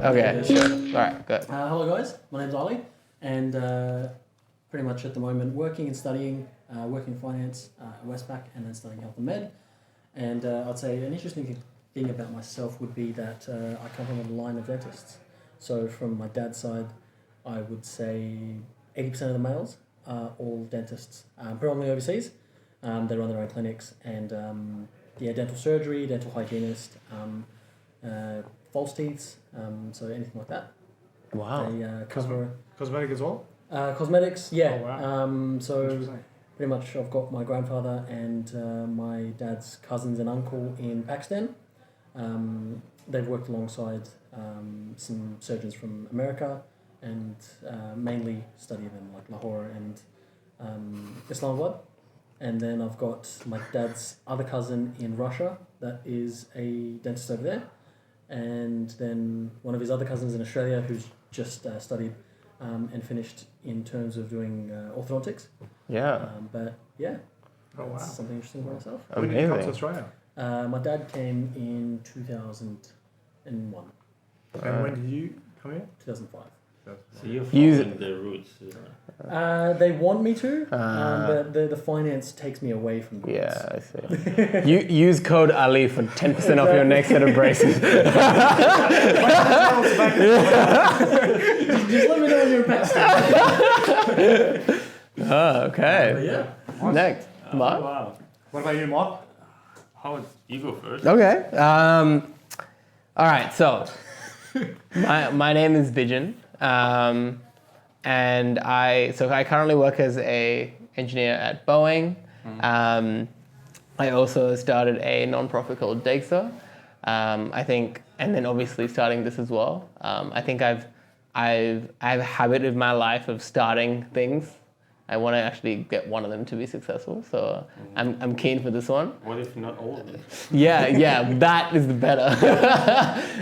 Okay, sure. All right, good. Hello guys, my name's Ali, and pretty much at the moment working and studying, working in finance at Westpac, and then studying health and med. And I'd say an interesting thing about myself would be that I come from a line of dentists. So from my dad's side, I would say 80% of the males are all dentists, predominantly overseas. They run their own clinics, and dental surgery, dental hygienist, false teeth, so anything like that. Wow. They cover Cosmetic as well? cosmetics, yeah. Oh, wow. So pretty much I've got my grandfather and my dad's cousins and uncle in Pakistan. They've worked alongside some surgeons from America, and mainly studied in like Lahore and Islamabad. And then I've got my dad's other cousin in Russia that is a dentist over there. And then one of his other cousins in Australia who's just studied and finished in terms of doing orthodontics. Yeah. But yeah, Oh, wow. that's something interesting for myself. When did you come to Amazing. Australia? My dad came in 2001, And when did you come here? 2005. So you're Use- following the roots. They want me to, but the finance takes me away from the roots. Yeah, I see. You use code Ali for 10% off your next set of braces. Just let me know when you're in Pakistan. Oh, okay. But yeah. Next, Mark. Wow. What about you, Mark? How would you go first? Okay. All right. So, my name is Bijan, and I currently work as a engineer at Boeing. I also started a non-profit called DEGSA. I think, and then obviously starting this as well. I think I have a habit in my life of starting things. I want to actually get one of them to be successful, so I'm keen for this one. What if not all of them? Yeah, that is the better.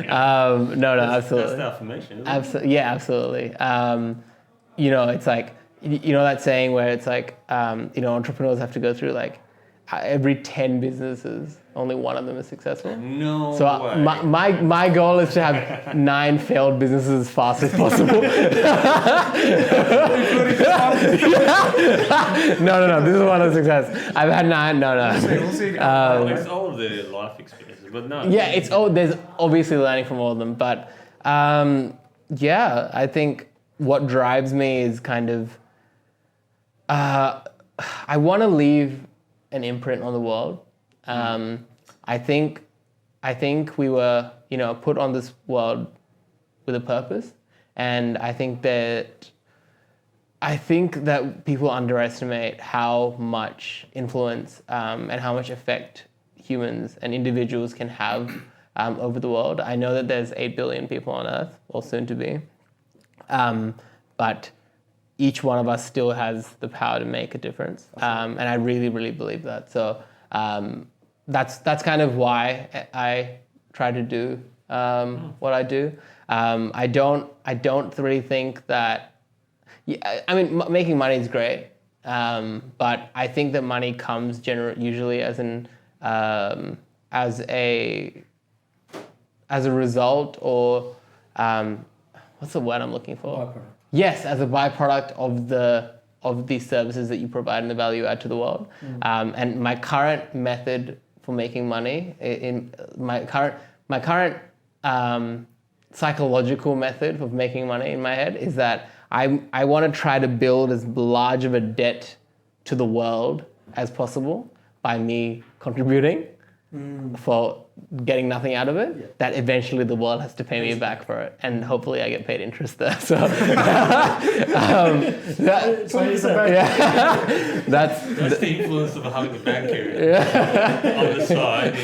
No, absolutely. That's the affirmation, isn't it? Absolutely. It's like, that saying where it's like, entrepreneurs have to go through like every 10 businesses, only one of them is successful. No So way. my goal is to have 9 failed businesses as fast as possible. No, this is one of the success. I've had 9, no. We'll see. It's all of the life experiences, but no. Yeah, there's obviously learning from all of them, but I think what drives me is kind of, I want to leave an imprint on the world. I think we were, put on this world with a purpose, and I think that people underestimate how much influence and how much effect humans and individuals can have over the world. I know that there's 8 billion people on Earth, or soon to be, but each one of us still has the power to make a difference, and I really, really believe that. So that's kind of why I try to do what I do. I don't really think that. Yeah, I mean, making money is great, but I think that money comes usually as a result, or what's the word I'm looking for? Byproduct. Yes, as a byproduct of these services that you provide and the value you add to the world. And my current method for making money, in my current psychological method of making money in my head, is that I want to try to build as large of a debt to the world as possible by me contributing for getting nothing out of it, that eventually the world has to pay me back for it, and hopefully I get paid interest there. So that's the influence of having a banker on the side.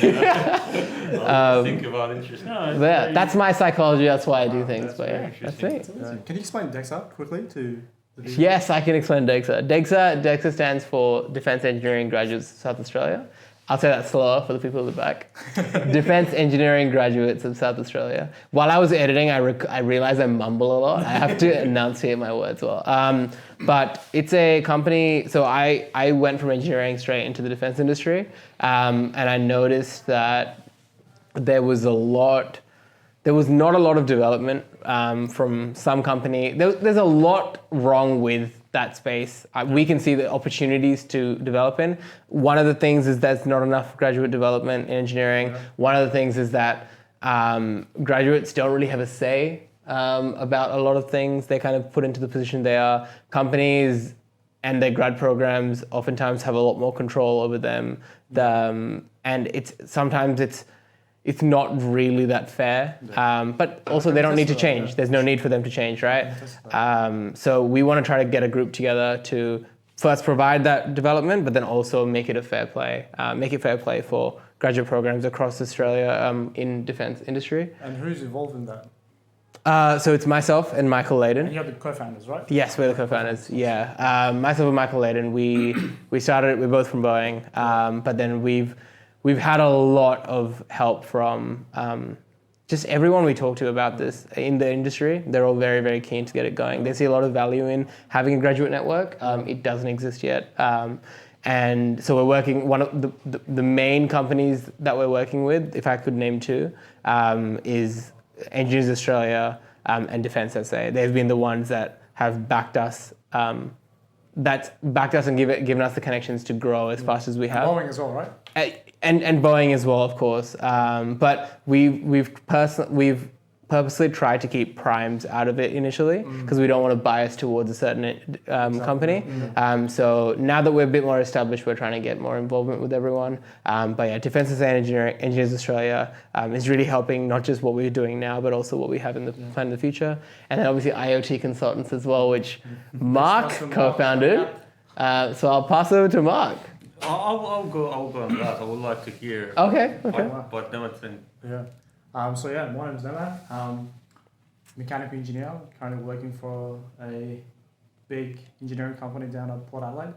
Think about interest. No, that's my psychology. That's why I do things. That's But very yeah, that's interesting. me. Can you explain DEXA quickly to the viewers? Yes, I can explain DEGSA. DEGSA stands for Defence Engineering Graduates South Australia. I'll say that slower for the people at the back. Defence Engineering Graduates of South Australia. While I was editing, I realized I mumble a lot. I have to enunciate my words well. But it's a company, so I went from engineering straight into the defence industry, and I noticed that there was a lot there was not a lot of development from some company. There's a lot wrong with that space. We can see the opportunities to develop in. One of the things is there's not enough graduate development in engineering. Yeah. One of the things is that graduates don't really have a say about a lot of things. They kind of put into the position they are. Companies and their grad programs oftentimes have a lot more control over them. And sometimes it's not really that fair. But also they don't need to change. Yeah. There's no need for them to change, right? So we want to try to get a group together to first provide that development, but then also make it a fair play. Make it fair play for graduate programs across Australia in defence industry. And who's involved in that? So it's myself and Michael Layden. And you're the co-founders, right? Yes, we're the co-founders. Yeah, myself and Michael Layden. We started it. We're both from Boeing, but then we've had a lot of help from just everyone we talk to about this in the industry. They're all very, very keen to get it going. They see a lot of value in having a graduate network. It doesn't exist yet. And so we're working, one of the main companies that we're working with, if I could name two, is Engineers Australia and Defence SA. They've been the ones that have backed us, and given us the connections to grow as fast as we have. Boeing as well, right? And Boeing as well, of course. But we've purposely tried to keep primes out of it initially because we don't want to bias towards a certain company. So now that we're a bit more established, we're trying to get more involvement with everyone. But yeah, Defence and Engineers Australia is really helping not just what we're doing now, but also what we have in the plan in the future. And then obviously IoT Consultants as well, which Mark co-founded. So I'll pass over to Mark. I'll go on that. I would like to hear. Okay. What Nema think. Yeah. So yeah, my name's Nema. Mechanical engineer, currently working for a big engineering company down at Port Adelaide.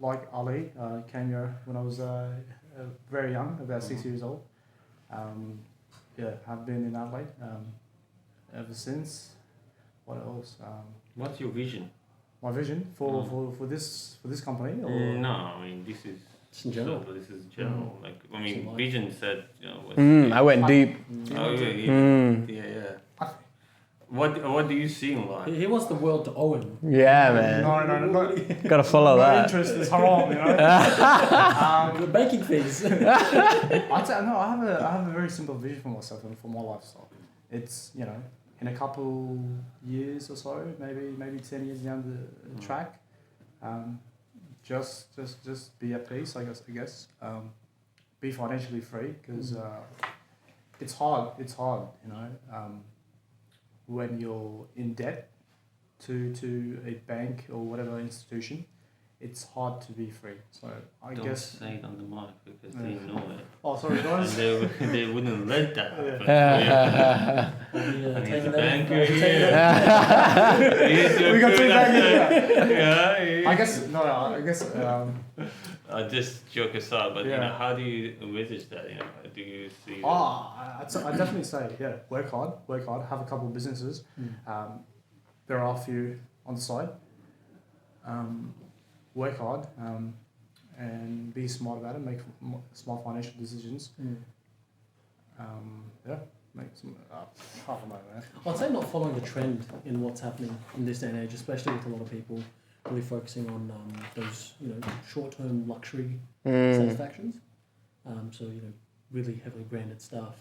Like Ali, came here when I was very young, about 6 years old. I've been in Adelaide ever since. What else? What's your vision? My vision for this company? Or? No, I mean this is. In general. So this is general. Like I mean, vision said, I went deep. Oh yeah. What do you see in life? He wants the world to owe him. Yeah, man. No. Gotta follow No that. interest is haram, you know. The banking fees. I'd say no. I have a very simple vision for myself and for my lifestyle. It's in a couple years or so, maybe 10 years down the track, just be at peace. I guess. Be financially free because it's hard. When you're in debt to a bank or whatever institution, it's hard to be free. So I Don't guess. say it on the mic because they know it. Oh, sorry, guys. And they wouldn't let that happen. Taking banker that. We got two bankers. Yeah. I guess. Just joke aside, but Yeah. how do you envisage that? Do you see? I'd definitely say, work hard, have a couple of businesses. There are a few on the side. Work hard and be smart about it, make smart financial decisions. Make some half a moment. I'd say not following the trend in what's happening in this day and age, especially with a lot of people really focusing on those short-term luxury satisfactions. So really heavily branded stuff,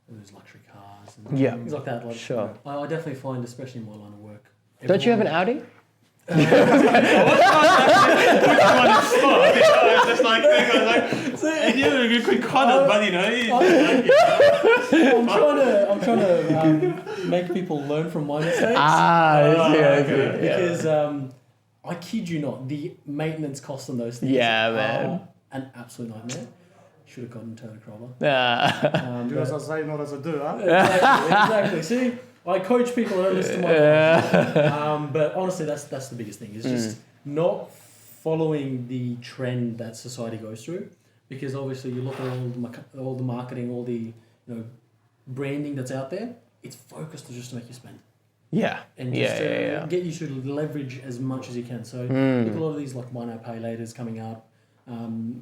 those luxury cars and things like that. Like, Sure. I definitely find, especially in my line of work. Don't you have an Audi? Which one is smart? Just like and you could cut it, but I'm trying to make people learn from my mistakes. I see. Because I kid you not, the maintenance costs on those things man. are an absolute nightmare. Should have gotten Toyota Corolla. Do as I say, not as I do, huh? Exactly. See, I coach people that listen to my podcast. But honestly, that's the biggest thing. Is just not following the trend that society goes through. Because obviously, you look at all the marketing, all the branding that's out there. It's focused just to make you spend. Yeah. And just get you to leverage as much as you can. So look, a lot of these like buy now pay laters coming up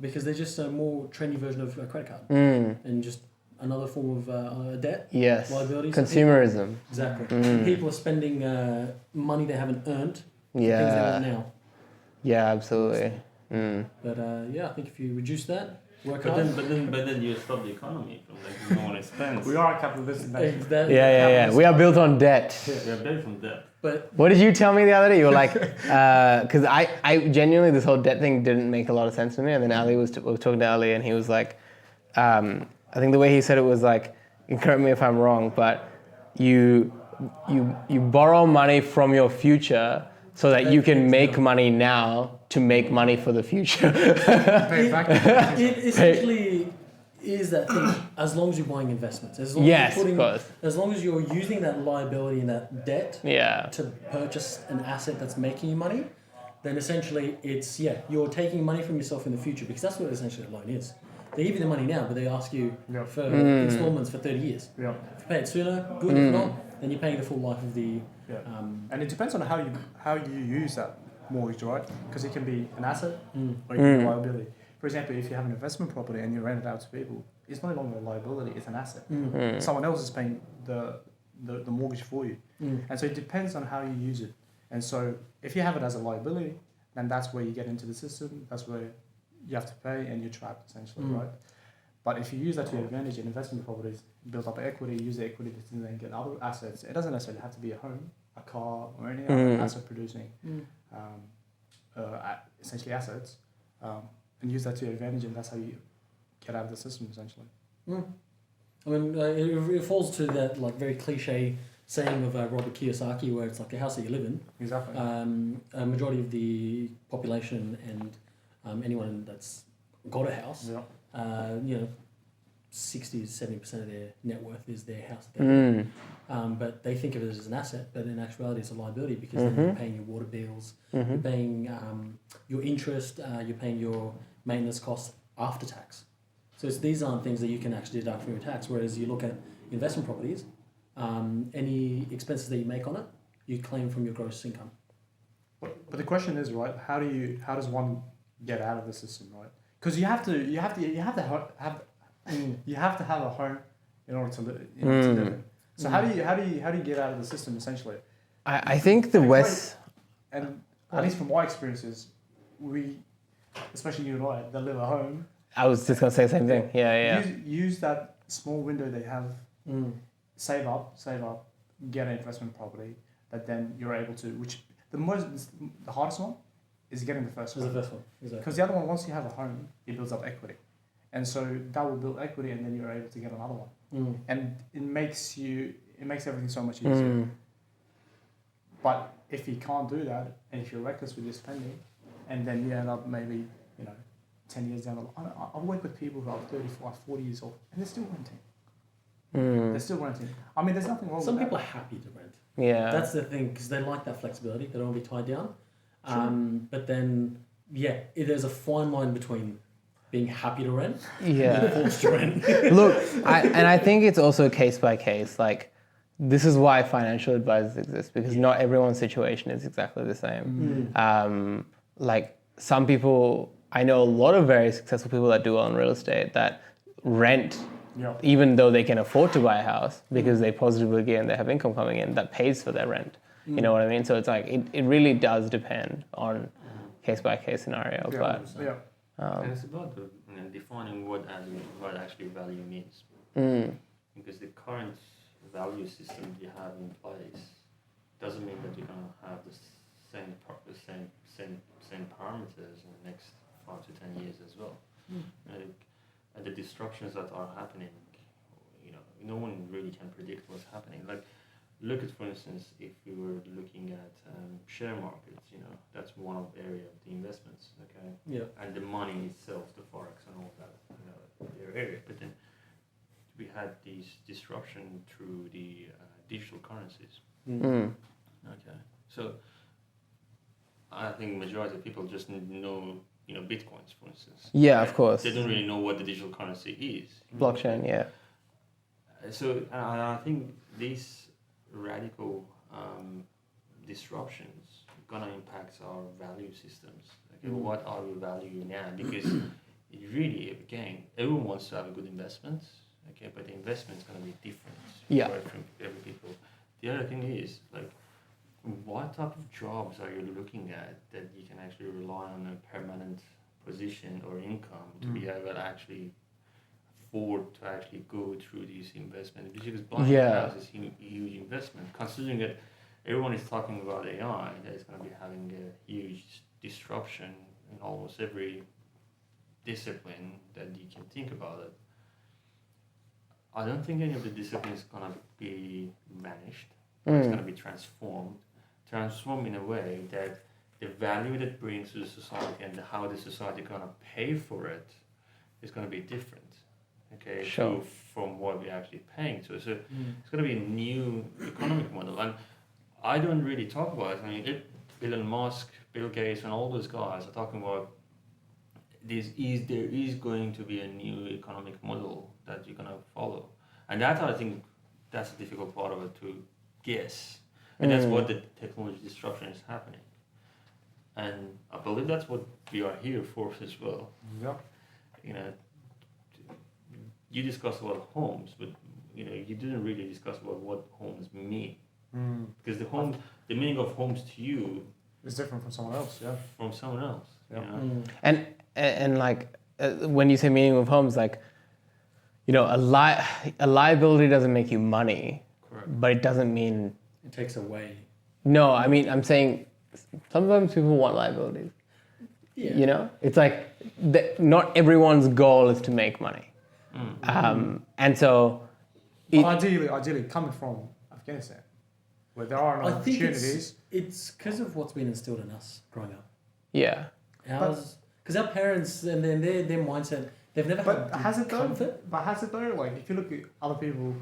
because they're just a more trendy version of a credit card. And just another form of debt. Yes. Liabilities. So Consumerism. exactly. Mm. People are spending money they haven't earned for things they want Yeah. now. Yeah, absolutely. Mm. But I think if you reduce that, work But hard. then you stop the economy from like no one spends. We are a capitalist nation. Yeah. We are built on debt. We are built from debt. But What did you tell me the other day? You were like, because I genuinely, this whole debt thing didn't make a lot of sense to me. And then Ali was talking to Ali, and he was like, I think the way he said it was like, and correct me if I'm wrong, but you borrow money from your future so that you can make money now to make money for the future. Pay back. it essentially is that thing. As long as you're buying investments, as long Yes, as you're of course. as long as you're using that liability and that debt Yeah. to purchase an asset that's making you money, then essentially you're taking money from yourself in the future, because that's what essentially a loan is. They give you the money now, but they ask you Yeah. for installments for 30 years. Yeah. If you pay it sooner, good. If not, then you're paying the full life of the. Yeah. And it depends on how you use that mortgage, right? Because it can be an asset or it can be a liability. For example, if you have an investment property and you rent it out to people, it's no longer a liability; it's an asset. Someone else is paying the mortgage for you, and so it depends on how you use it. And so, if you have it as a liability, then that's where you get into the system. That's where you have to pay, and you're trapped essentially, right? But if you use that to your advantage in investment properties, build up equity, use the equity to then get other assets. It doesn't necessarily have to be a home, a car, or any other asset producing, essentially assets, and use that to your advantage, and that's how you get out of the system essentially. I mean, it falls to that like very cliche saying of Robert Kiyosaki, where it's like the house that you live in. Exactly. A majority of the population and anyone that's got a house, 60 to 70% of their net worth is their house that they live in. But they think of it as an asset, but in actuality it's a liability, because then you're paying your water bills, you're paying your interest, you're paying your maintenance costs after tax. So these aren't things that you can actually deduct from your tax, whereas you look at investment properties, any expenses that you make on it, you claim from your gross income. But the question is, right? How does one get out of the system, right? Because you have to have a home in order to live in. So how do you get out of the system essentially? I think the West, and at least from my experiences, especially you and I, that live at home. I was just gonna say the same thing. Yeah. Use that small window they have. Save up, get an investment property that then you're able to. Which the hardest one is getting the first one. The first one, exactly. Because the other one, once you have a home, it builds up equity, and so that will build equity, and then you're able to get another one, and it makes everything so much easier. But if you can't do that, and if you're reckless with your spending, and then you end up maybe 10 years down the line, I work with people who are 35, 40 years old, and they're still renting. They're still renting. I mean, there's nothing wrong with that. Some people are happy to rent. Yeah. That's the thing, because they like that flexibility. They don't want to be tied down. But then, there's a fine line between being happy to rent and forced to rent. Look, I think it's also case by case. Like, this is why financial advisors exist, because not everyone's situation is exactly the same. Like, some people, I know a lot of very successful people that do well in real estate that rent. Even though they can afford to buy a house, because they positively gear and they have income coming in that pays for their rent. You know what I mean? So it's like, it really does depend on case by case scenario. And it's about defining what actually value means. Because the current value system you have in place doesn't mean that you're going to have the same parameters in the next 5 to 10 years as well. And the disruptions that are happening, no one really can predict what's happening. Like, look at, for instance, if we were looking at share markets, that's one of the area of the investments, okay? Yeah. And the money itself, the forex and all that, their area. But then we had these disruption through the digital currencies. Okay. So I think majority of people just know, Bitcoins, for instance. Yeah, of course. They don't really know what the digital currency is. Blockchain, yeah. So I think these radical disruptions are gonna impact our value systems. Okay, what are we valuing now? Because it really, again, everyone wants to have a good investment, okay, but the investment is going to be different Yeah. for every people. The other thing is, like, what type of jobs are you looking at that you can actually rely on a permanent position or income to be able to actually afford to actually go through these investments? Because buying a house is a huge investment, considering that everyone is talking about AI, that is going to be having a huge disruption in almost every discipline that you can think about it. I don't think any of the disciplines is going to be vanished. It's going to be transformed in a way that the value that brings to the society and how the society going to pay for it is going to be different. Okay, Sure. so from what we're actually paying to. So it's going to be a new economic model. And I don't really talk about it. I mean, Elon Musk, Bill Gates, and all those guys are talking about there is going to be a new economic model that you're going to follow. And that, I think, that's the difficult part of it to guess. And that's what the technology disruption is happening. And I believe that's what we are here for as well. Yeah. You know, you discussed about homes, but you know, you didn't really discuss about what homes mean. Because the meaning of homes to you It's different from someone else, yeah. from someone else. Yeah. You know? And like when you say meaning of homes, like, you know, a liability doesn't make you money, Correct. but it doesn't mean. It takes away. No, I mean, I'm saying sometimes people want liabilities. Yeah. You know, it's like not everyone's goal is to make money, and so. But ideally, coming from Afghanistan, where there are no I think opportunities. it's because of what's been instilled in us growing up. Yeah. Because our parents and then their mindset, they've never But had has it though? comfort. But has it though? Like, if you look at other people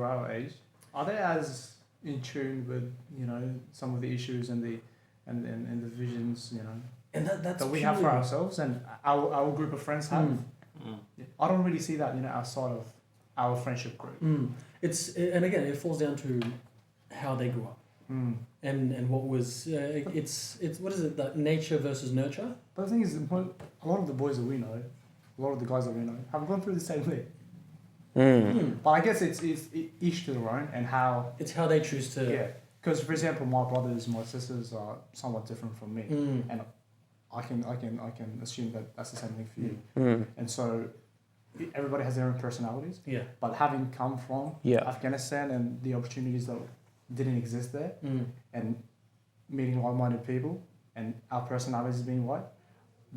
our age, are they as in tune with, you know, some of the issues and the visions, you know, And that's that we have for ourselves and our group of friends have? I don't really see that, you know, outside of our friendship group. And again, it falls down to how they grew up. And what was it's what is it, that nature versus nurture? But the thing is, a lot of the boys that we know, a lot of the guys that we know, have gone through the same thing. But I guess it's each to their own and how. It's how they choose to. Yeah, because for example, my brothers, my sisters are somewhat different from me, and I can assume that that's the same thing for you. And so everybody has their own personalities. Yeah. But having come from Afghanistan and the opportunities that didn't exist there, and meeting like-minded people, and our personalities being white,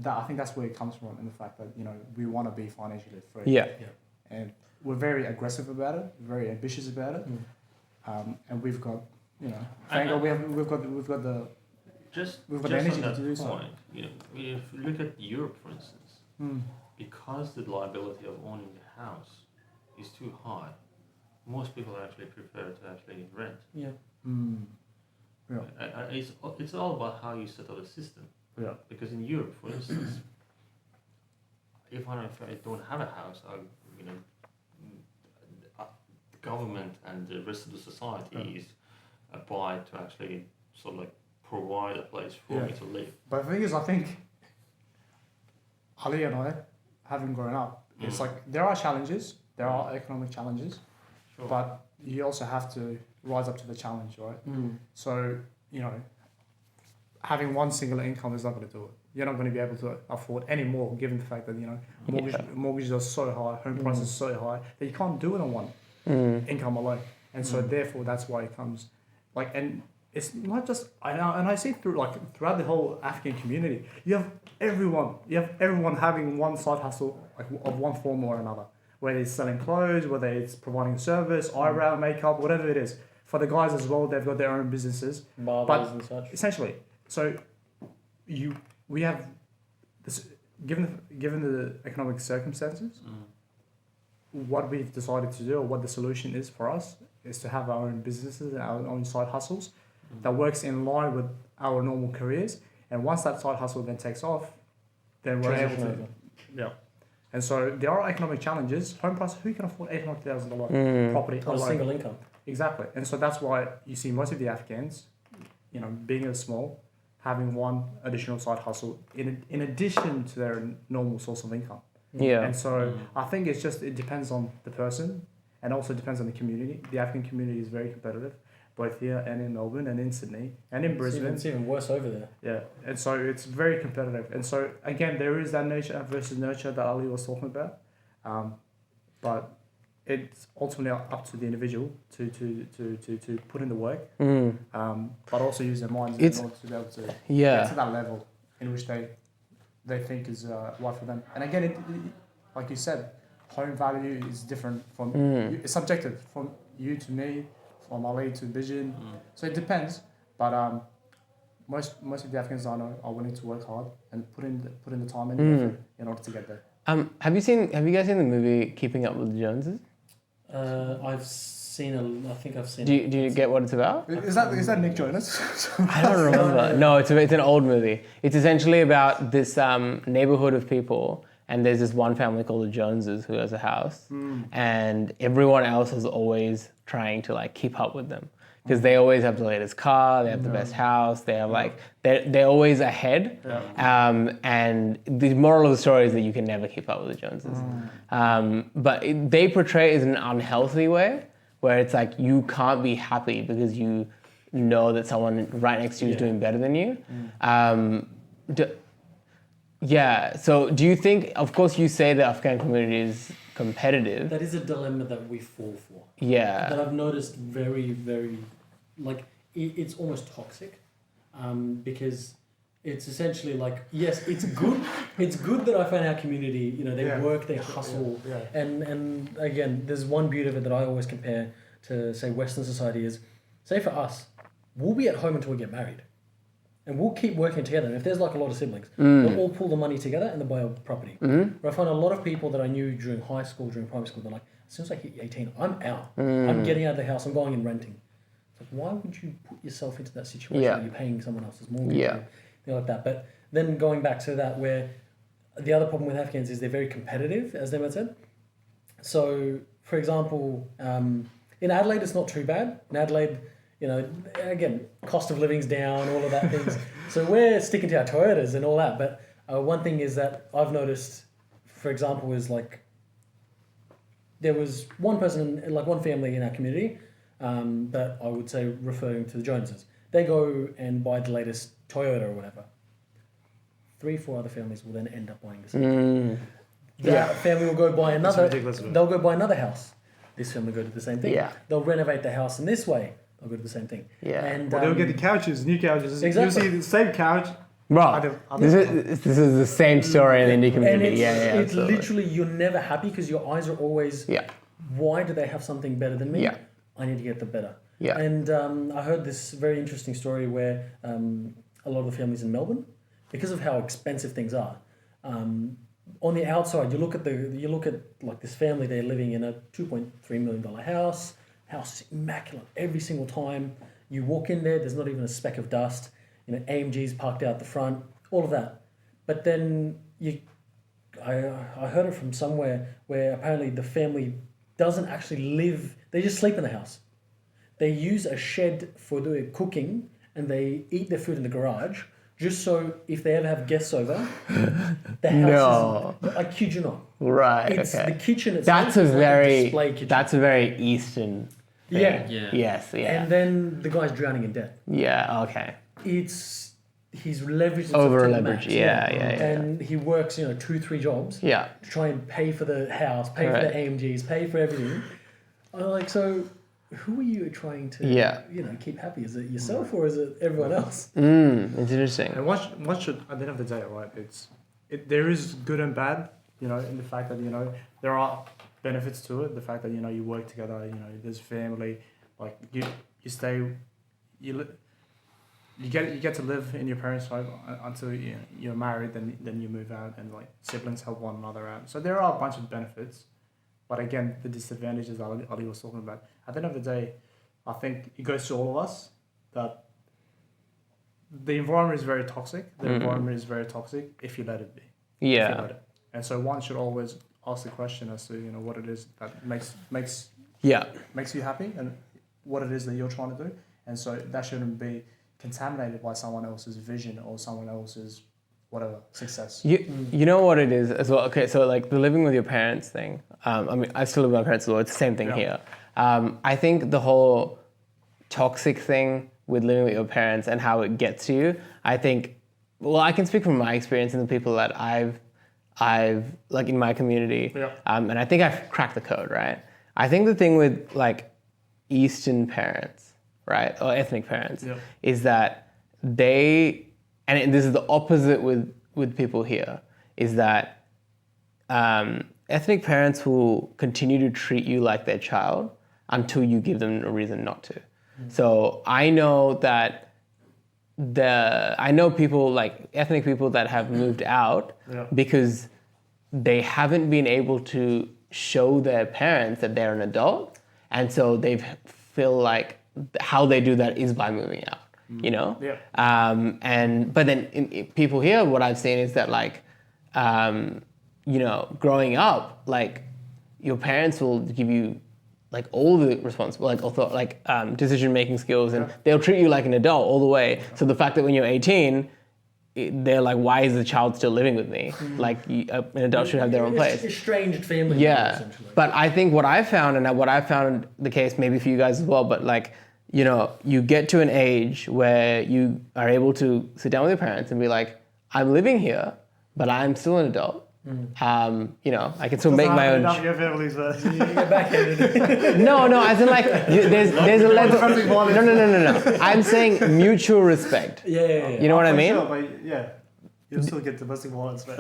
I think that's where it comes from, and the fact that, you know, we want to be financially free. Yeah. And we're very aggressive about it, very ambitious about it, and we've got, you know, thank God we've got the energy on to do that so. point, you know, if you look at Europe, for instance, because the liability of owning the house is too high, most people actually prefer to actually rent. Yeah. It's all about how you set up a system. Yeah. Because in Europe, for instance, if I don't have a house, the government and the rest of the society is abide to actually sort of like provide a place for me to live. But the thing is, I think Ali and I, having grown up, it's like there are challenges, there are economic challenges, but you also have to rise up to the challenge, right? So, you know, having one single income is not going to do it. You're not going to be able to afford any more, given the fact that, you know, mortgages are so high, home prices are so high, that you can't do it on one income alone. And so therefore that's why it comes like, and it's not just, and I see throughout the whole Afghan community, you have everyone having one side hustle, like of one form or another, whether it's selling clothes, whether it's providing service, eyebrow, makeup, whatever it is. For the guys as well, they've got their own businesses, barbers and such. Essentially, so we have this, given the economic circumstances, what we've decided to do, or what the solution is for us, is to have our own businesses and our own side hustles that works in line with our normal careers. And once that side hustle then takes off, then we're able to, And so there are economic challenges. Home price, who can afford $800,000 property on a alone? single income. Exactly. And so that's why you see most of the Afghans, you know, being as small, having one additional side hustle in addition to their normal source of income. Yeah. And so I think it depends on the person, and also depends on the community. The African community is very competitive, both here and in Melbourne and in Sydney and in Brisbane. It's even worse over there. Yeah, and so it's very competitive. And so again, there is that nature versus nurture that Ali was talking about, but it's ultimately up to the individual to put in the work, but also use their minds in order to be able to get to that level in which they think is right for them. And again, it, like you said, home value is different from it's subjective from you to me, from Ali to Vision. So it depends, but most of the Africans I know are willing to work hard and put in the time and effort in order to get there. Have you guys seen the movie Keeping Up with the Joneses? I've seen I think I've seen. Do you get what it's about? Is that Nick Jonas? I don't remember. No, it's an old movie. It's essentially about this neighborhood of people, and there's this one family called the Joneses who has a house, and everyone else is always trying to like keep up with them because they always have the latest car, they have the best house, they have like they're always ahead. And the moral of the story is that you can never keep up with the Joneses. But they portray it in an unhealthy way, where it's like you can't be happy because you know that someone right next to you is doing better than you. So do you think, of course you say the Afghan community is competitive. That is a dilemma that we fall for. Yeah. That I've noticed very, very, like, it's almost toxic, because it's essentially like, yes, it's good. It's good that I find our community, they work, they hustle. And again, there's one beauty of it that I always compare to, say, Western society is, say for us, we'll be at home until we get married. And we'll keep working together. And if there's like a lot of siblings, they'll all pull the money together and they'll buy a property. But I find a lot of people that I knew during high school, during primary school, they're like, as soon as I hit 18, I'm out. I'm getting out of the house. I'm going and renting. It's like, why would you put yourself into that situation where you're paying someone else's mortgage? Things like that. But then going back to that, where the other problem with Afghans is they're very competitive, as Nemad said. So, for example, in Adelaide, it's not too bad. In Adelaide, again, cost of living's down, all of that things. So we're sticking to our Toyotas and all that. But one thing is that I've noticed, for example, is like there was one person, like one family in our community that I would say referring to the Joneses. They go and buy the latest Toyota or whatever. 3-4 other families will then end up buying the same. That family will go buy another. They'll go buy another house. This family will go do the same thing. They'll renovate the house in this way. I'll go to the same thing. And they'll get the couches, new couches. Exactly. You'll see the same couch. Bro, this is the same story in the Indian community. And it's literally, you're never happy because your eyes are always, why do they have something better than me? I need to get the better. And I heard this very interesting story where a lot of the families in Melbourne, because of how expensive things are, on the outside, you look at like this family, they're living in a $2.3 million house. House is immaculate every single time. You walk in there, there's not even a speck of dust. AMG's parked out the front, all of that. But then I heard it from somewhere where apparently the family doesn't actually live, they just sleep in the house. They use a shed for the cooking and they eat their food in the garage just so if they ever have guests over, the house is, I kid you not. Right, it's okay. The kitchen itself that's a display kitchen. That's a very Eastern thing. Yes, And then the guy's drowning in debt. Yeah, okay. He's leveraged over leveraged. Max, yeah. And he works, 2-3 jobs. To try and pay for the house, pay for the AMGs, pay for everything. I'm like, so who are you trying to keep happy? Is it yourself or is it everyone else? It's interesting. And one should, at the end of the day, right? There is good and bad, in the fact that there are benefits to it. The fact that you work together, there's family, like you stay, you get to live in your parents' home until you're married, then you move out, and like siblings help one another out. So there are a bunch of benefits, but again, the disadvantages Ali was talking about. At the end of the day, I think it goes to all of us that the environment is very toxic. The environment is very toxic if you let it be. Yeah. If you let it. And so one should always ask the question as to what it is that makes you happy and what it is that you're trying to do. And so that shouldn't be contaminated by someone else's vision or someone else's whatever success. You know what it is as well. Okay, so like the living with your parents thing. I mean, I still live with my parents as well. It's the same thing here. I think the whole toxic thing with living with your parents and how it gets to you. I think, well, I can speak from my experience and the people that I've like in my community. And I think I've cracked the code, right? I think the thing with like Eastern parents, right, or ethnic parents, is that they, and this is the opposite with people here, is that ethnic parents will continue to treat you like their child until you give them a reason not to. So I know that I know people like ethnic people that have moved out because they haven't been able to show their parents that they're an adult, and so they feel like how they do that is by moving out, you know? But then in people here, what I've seen is that like, you know, growing up, like your parents will give you like all the decision-making skills, and they'll treat you like an adult all the way. So the fact that when you're 18, they're like, why is the child still living with me? Like an adult should have their own place. Estranged family. Essentially. But I think what I found, and what I found the case maybe for you guys as well, but like, you know, you get to an age where you are able to sit down with your parents and be like, I'm living here, but I'm still an adult. You know, I can still make my own. Your families, No, as in like, there's a level. No. I'm saying mutual respect. You know what I mean? Sure, but you'll still get domestic violence, man.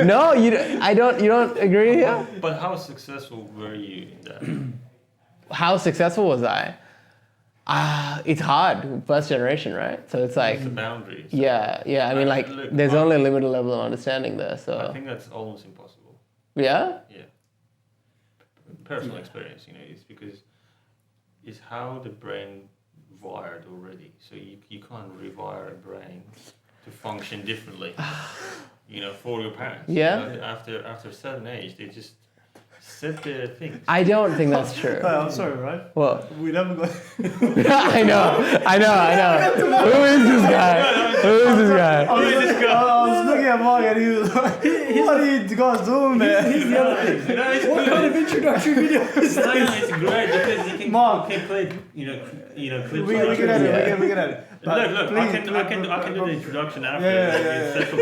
No, you don't agree here? But how successful were you in that? How successful was I? It's hard, first generation, right? So it's like... It's the boundaries. Yeah. I mean, like, there's only a limited level of understanding there, so... I think that's almost impossible. Yeah? Yeah. Personal experience, you know, it's because it's how the brain wired already. So you can't rewire a brain to function differently, you know, for your parents. Yeah? You know, after a certain age, they just set their things. I don't think that's true. I'm sorry, right? What? We never go. I know. Who is this guy? I was looking at Mark and he was like, what are you guys doing, man? What kind of introductory video is No, that? it's great because you can play, you know, clips. We can edit it. Look, I can do the introduction after. That's a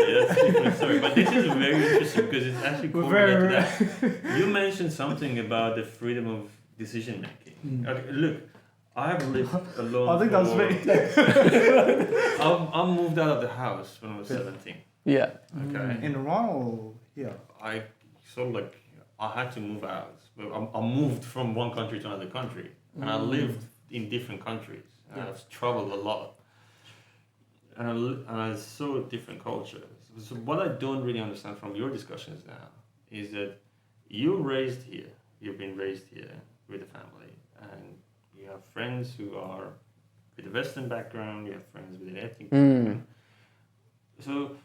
different story. But this is very interesting because it's actually correlated to that. You mentioned something about the freedom of decision making. Okay, look, I've lived alone. I think that was me. I moved out of the house when I was 17. Yeah. Okay. In Iran or here? I sort of like I had to move out. I moved from one country to another country, and I lived in different countries. And I've traveled a lot. And I saw different cultures. So what I don't really understand from your discussions now is that you've been raised here with a family, and you have friends who are with a Western background, you have friends with an ethnic background. So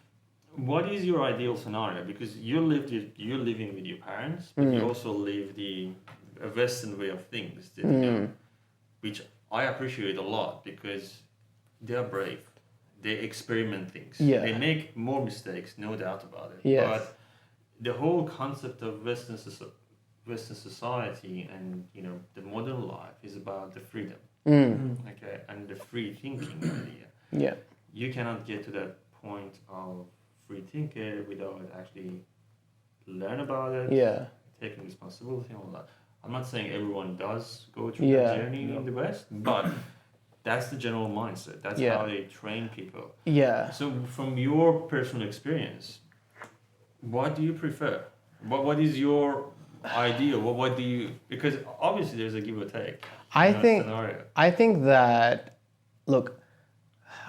what is your ideal scenario? Because you're living with your parents, but you also live a Western way of things, that, you know, which I appreciate a lot because they are brave. They experiment things. Yeah. They make more mistakes, no doubt about it. Yes. But the whole concept of Western society and, you know, the modern life is about the freedom. Okay, and the free thinking idea. Yeah. You cannot get to that point of free thinker without actually learn about it. Yeah. Taking responsibility and all that. I'm not saying everyone does go through that journey in the West, but that's the general mindset. That's how they train people. Yeah. So from your personal experience, what do you prefer? What is your ideal? What do you, because obviously there's a give or take. I think that, look,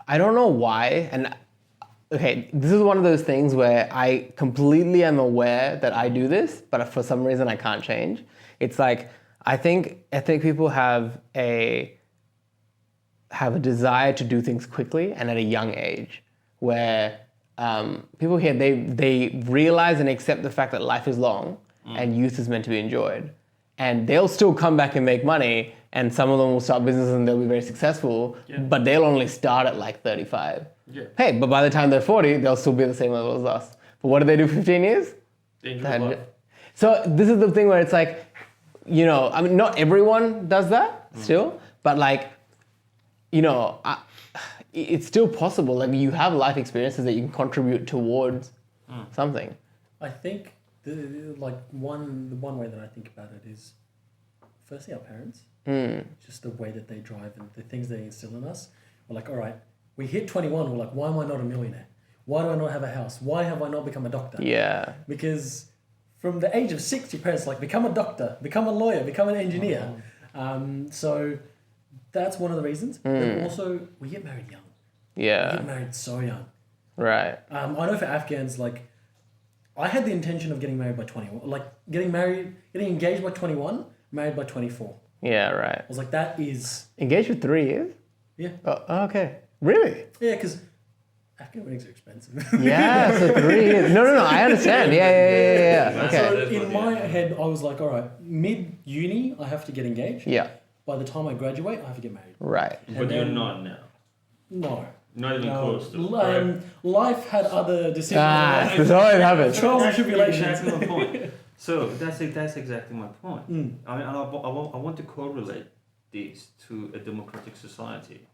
I don't know why, and okay, this is one of those things where I completely am aware that I do this, but for some reason I can't change. It's like, I think ethnic people have a desire to do things quickly and at a young age, where people here, they realize and accept the fact that life is long and youth is meant to be enjoyed. and they'll still come back and make money, and some of them will start businesses and they'll be very successful, but they'll only start at like 35. Yeah. Hey, but by the time they're 40, they'll still be the same level as us. But what do they do for 15 years? They enjoy life. So this is the thing where it's like, you know, I mean, not everyone does that still, but like, you know, it's still possible. Like you have life experiences that you can contribute towards something. I think the one way that I think about it is, firstly, our parents. Just the way that they drive and the things they instill in us. We're like, all right, we hit 21. We're like, why am I not a millionaire? Why do I not have a house? Why have I not become a doctor? Yeah. Because from the age of 6, your parents are like, become a doctor, become a lawyer, become an engineer. So that's one of the reasons. But also, we get married young. We Yeah. get married so young. Right. I know for Afghans, like, I had the intention of getting married by 21. Like, getting engaged by 21, married by 24. Yeah, right. I was like, that is... Engaged for 3 years? Yeah. Oh, okay. Really? Yeah, because Afghan weddings are expensive. Yeah, so 3 years. No, I understand. Yeah. Okay. So in my head, I was like, all right, mid-uni, I have to get engaged. Yeah, By the time I graduate, I have to get married. right. But you're not now. No. Not even close to. Life had other decisions. That's always happens. Trials and tribulations. Exactly my point. So that's exactly my point. I mean, I want to correlate this to a democratic society,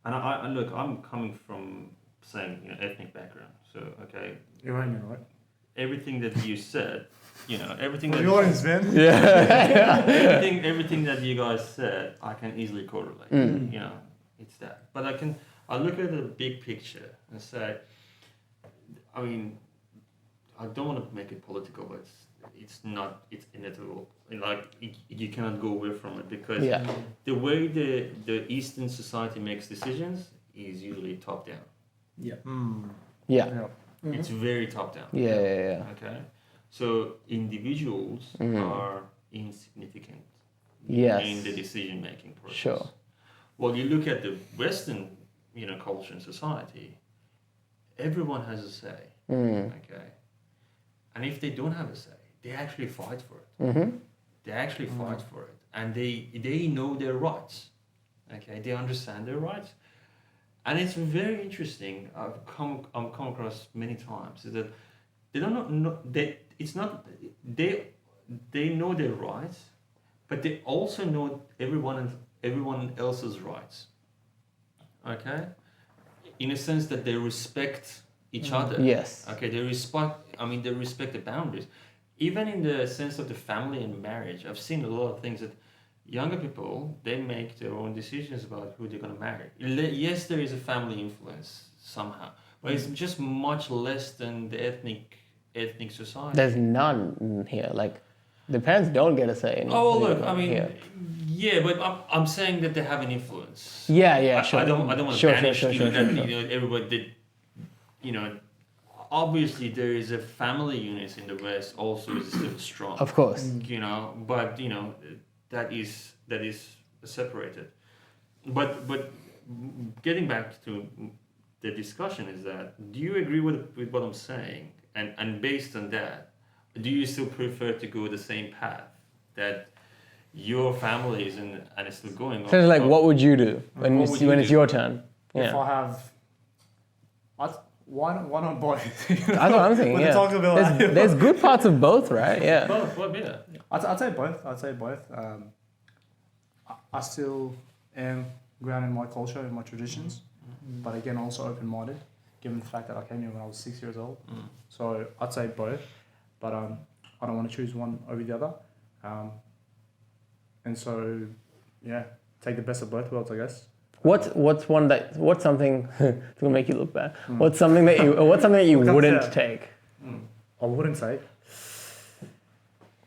and I look. I'm coming from saying ethnic background. So okay, Iranian, right? everything that you said, everything For that the audience, man. everything that you guys said, I can easily correlate. It's that. But I look at the big picture and say, I mean, I don't want to make it political, but it's inevitable. Like you cannot go away from it because the way the Eastern society makes decisions is usually top down. Yeah. It's very top down. Yeah. Okay, so individuals are insignificant Yes. in the decision making process. Sure. Well, you look at the Western, culture and society. Everyone has a say. Okay, and if they don't have a say, they actually fight for it. They actually fight for it, and they know their rights. Okay, they understand their rights, and it's very interesting. I've come across many times is that they don't know they know their rights, but they also know everyone else's rights. Okay, in a sense that they respect each other. Yes. Okay, they respect the boundaries. Even in the sense of the family and marriage, I've seen a lot of things that younger people, they make their own decisions about who they're going to marry. Yes, there is a family influence somehow, but it's just much less than the ethnic society. There's none here. Like, the parents don't get a say in Look, I mean, here. yeah, but I'm saying that they have an influence. Yeah, sure. I don't want to banish everybody did, obviously there is a family unit in the West also is still strong. Of course. But that is separated. But getting back to the discussion is that, do you agree with what I'm saying? And based on that, do you still prefer to go the same path that your family is and it's still going on? So it's like, what would you do when it's your turn? If I have, why not both? That's what I'm saying. Yeah. There's good parts of both, right? Yeah. Both, yeah. I'd say both. I still am grounded in my culture and my traditions, but again also open-minded, given the fact that I came here when I was 6 years old. So I'd say both, but I don't want to choose one over the other. And so, take the best of both worlds, I guess. What's something to make you look bad? What's something that you wouldn't take? I wouldn't take.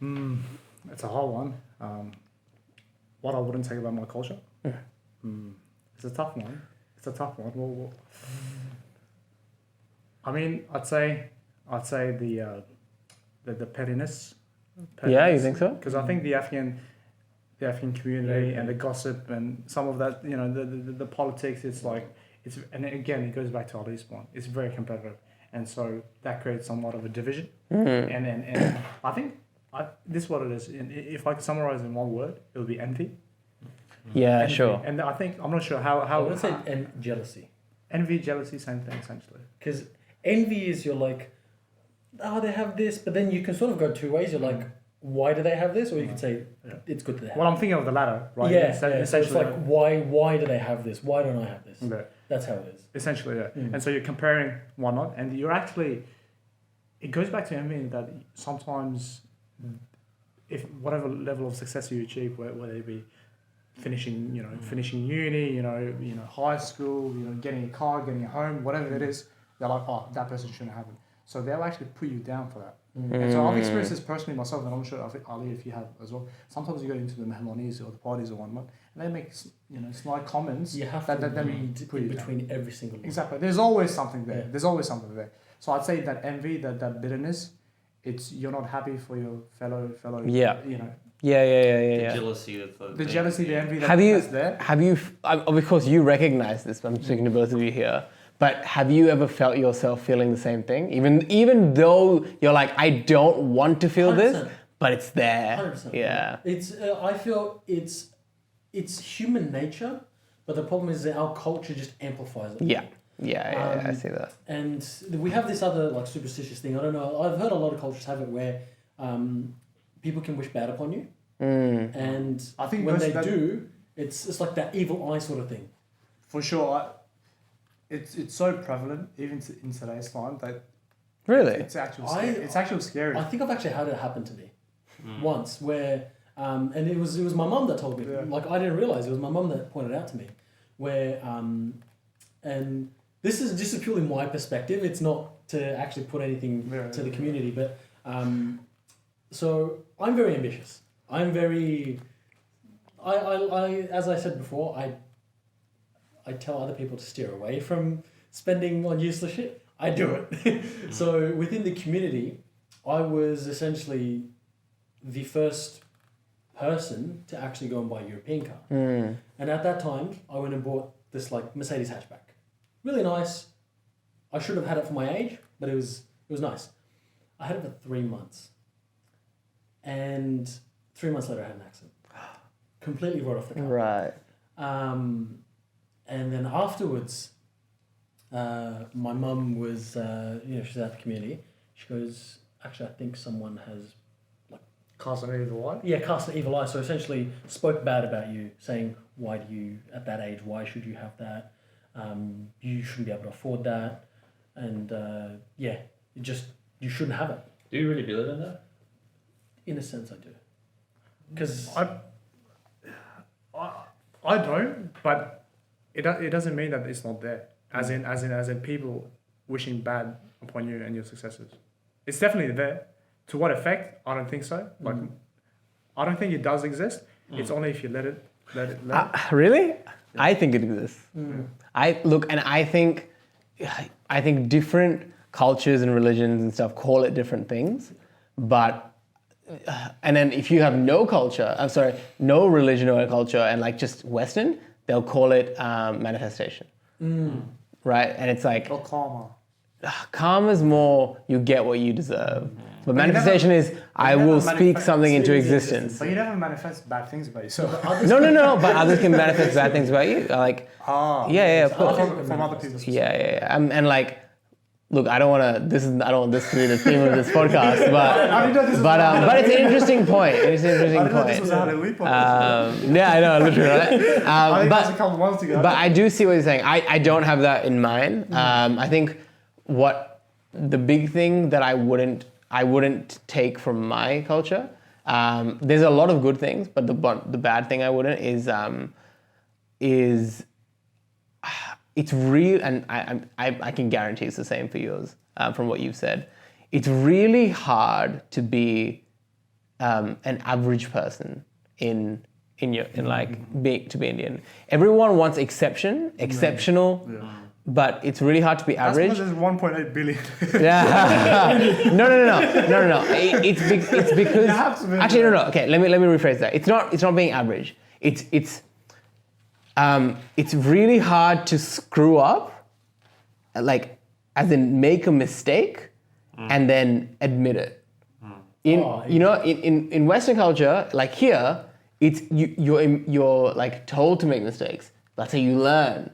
It's a hard one. What I wouldn't take about my culture? It's a tough one. Well, I mean, I'd say the pettiness. Yeah, you think so? Because I think the Afghan community and the gossip and some of that, the politics, and again, it goes back to Ali's point. It's very competitive. And so that creates somewhat of a division. And I think this is what it is. If I could summarize in one word, it would be envy. Yeah, Envy. sure. And I think, I'm not sure how I would say jealousy. envy, jealousy, same thing essentially. Because envy is you're like, oh, they have this, but then you can sort of go two ways. You're like, why do they have this? Or you can say, it's good that they have Well, I'm thinking of the latter, right? Yeah, so it's Essentially, like, why do they have this? Why don't I have this? yeah. That's how it is. Essentially, yeah. Mm. And so you're comparing whatnot, and you're actually, it goes back to envy in that sometimes, if whatever level of success you achieve, whether it be finishing uni, high school, getting a car, getting a home, whatever it is, they're like, oh, that person shouldn't have it. So they'll actually put you down for that. And so I've experienced this personally myself, and I'm sure Ali, if you have as well. Sometimes you go into the mehmanis or the parties or whatnot, and they make slight comments. You have that to then read put you in down. between every single one. Exactly. There's always something there. Yeah. There's always something there. So I'd say that envy, that bitterness, it's you're not happy for your fellow. Yeah. Yeah. Yeah. Jealousy. The jealousy, the envy. That's there. Have you, because you recognize this, I'm speaking to both of you here, but have you ever felt yourself feeling the same thing? Even though you're like, I don't want to feel 100%. this, but it's there. 100%. Yeah. It's. I feel it's human nature, but the problem is that our culture just amplifies it. Yeah, I see that. And we have this other like superstitious thing. I don't know. I've heard a lot of cultures have it where people can wish bad upon you, and I think when they that- do, it's like that evil eye sort of thing. For sure. It's so prevalent even in today's time that Really? it's actually scary. I think I've actually had it happen to me once where and it was my mum that told me. Yeah. Like I didn't realize it was my mum that pointed out to me where and this is purely my perspective. It's not to actually put anything to the community, but so I'm very ambitious. I'm very I as I said before, I tell other people to steer away from spending on useless shit. I do it. So within the community, I was essentially the first person to actually go and buy a European car. And at that time, I went and bought this like Mercedes hatchback. Really nice. I should have had it for my age, but it was nice. I had it for 3 months. And 3 months later, I had an accident. Completely wrote off the car. Right. And then afterwards, my mum was, she's at the community. She goes, actually, I think someone has, Cast an evil eye. yeah, cast an evil eye. So essentially spoke bad about you, saying, why do you, at that age, why should you have that? You shouldn't be able to afford that. And you shouldn't have it. Do you really believe in that? In a sense, I do. Because I don't, but it doesn't mean that it's not there. As in people wishing bad upon you and your successes. It's definitely there. To what effect? I don't think so. Like, I don't think it does exist. It's only if you let it. Really? Yeah. I think it exists. I think different cultures and religions and stuff call it different things, but and then if you have no religion or culture and like just Western, they'll call it manifestation, right? And it's like karma. Karma is more you get what you deserve. But manifestation is I will speak something into existence. But you never manifest bad things about yourself. No. But others can manifest bad things about you. Like, of course. From other people's perspective. Yeah. And like, look, I don't want this to be the theme of this podcast, but it's an interesting point. It's an interesting point. This was how we podcast. Yeah, I know, literally, right? I think that's a couple months ago. But I do see what you're saying. I don't have that in mind. I think what the big thing that I wouldn't take from my culture. There's a lot of good things, but the bad thing I wouldn't is it's real, and I can guarantee it's the same for yours from what you've said. It's really hard to be an average person to be Indian. Everyone wants exceptional. Yeah. But it's really hard to be average. That's because there's 1.8 billion. Yeah. No. It's because actually no. Okay, let me rephrase that. It's not being average. It's really hard to screw up, like as in make a mistake and then admit it. in Western culture, like here, it's you're like told to make mistakes. That's how you learn.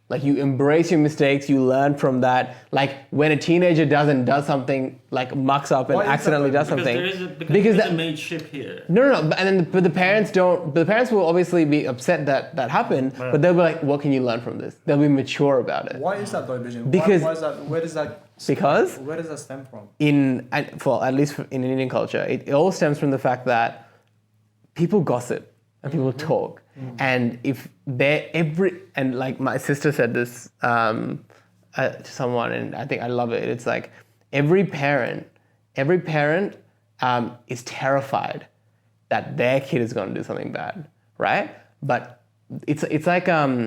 Like you embrace your mistakes, you learn from that. Like when a teenager does something, like mucks up and accidentally does something. Because there is a made ship here. No. But the parents don't. But the parents will obviously be upset that happened. But they'll be like, "What can you learn from this?" They'll be mature about it. Why is that though, Vision? Because why is that? Where does that? Because Where does that stem from? At least in Indian culture, it all stems from the fact that people gossip and people talk. And if they're like my sister said this to someone, and I think I love it. It's like every parent is terrified that their kid is going to do something bad, right? But it's like the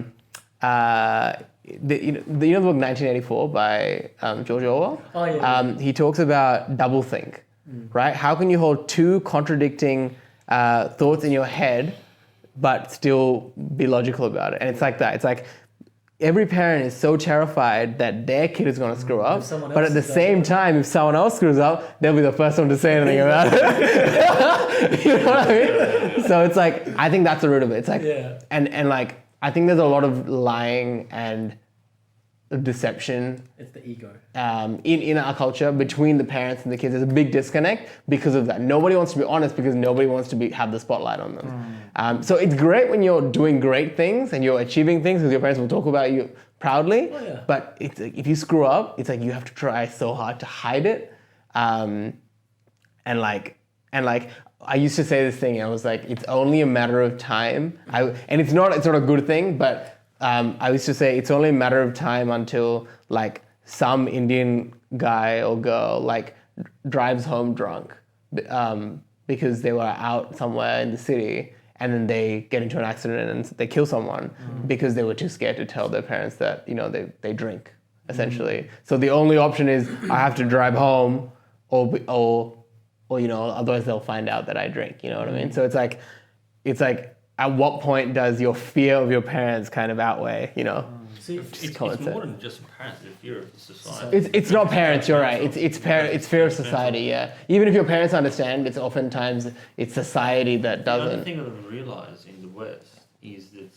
book 1984 by George Orwell. Oh, yeah. He talks about doublethink, right? How can you hold two contradicting thoughts in your head but still be logical about it? And it's like that. It's like every parent is so terrified that their kid is going to screw up, but at the same time, if someone else screws up, they'll be the first one to say anything about it. You know what I mean? So it's like, I think that's the root of it. It's like, and like, I think there's a lot of lying and deception. It's the ego. In our culture between the parents and the kids. There's a big disconnect because of that. Nobody wants to be honest because nobody wants to have the spotlight on them. So it's great when you're doing great things and you're achieving things because your parents will talk about you proudly. Oh, yeah. But it's like, if you screw up, it's like you have to try so hard to hide it. And I used to say this thing. I was like, it's only a matter of time. And it's not a good thing, but I used to say it's only a matter of time until like some Indian guy or girl like drives home drunk because they were out somewhere in the city and then they get into an accident and they kill someone because they were too scared to tell their parents that they drink essentially. So the only option is I have to drive home or otherwise they'll find out that I drink. You know what I mean? So it's like. At what point does your fear of your parents kind of outweigh, See, it's more than just parents, it's fear of society. It's not parents, you're right. It's fear of society, yeah. Even if your parents understand, it's oftentimes it's society that doesn't. The other thing that I've realized in the West is that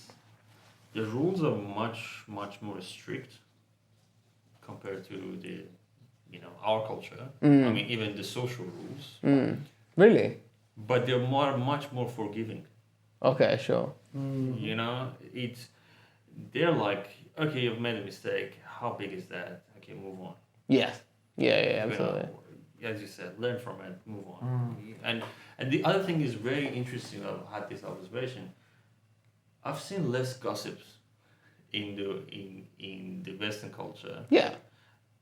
the rules are much, much more strict compared to our culture. I mean, even the social rules. Really? But they're much more forgiving. Okay, sure. They're like, okay, you've made a mistake. How big is that? Okay, move on. Yes. Yeah, absolutely. As you said, learn from it, move on. And the other thing is very interesting. I've had this observation. I've seen less gossips in the Western culture. Yeah.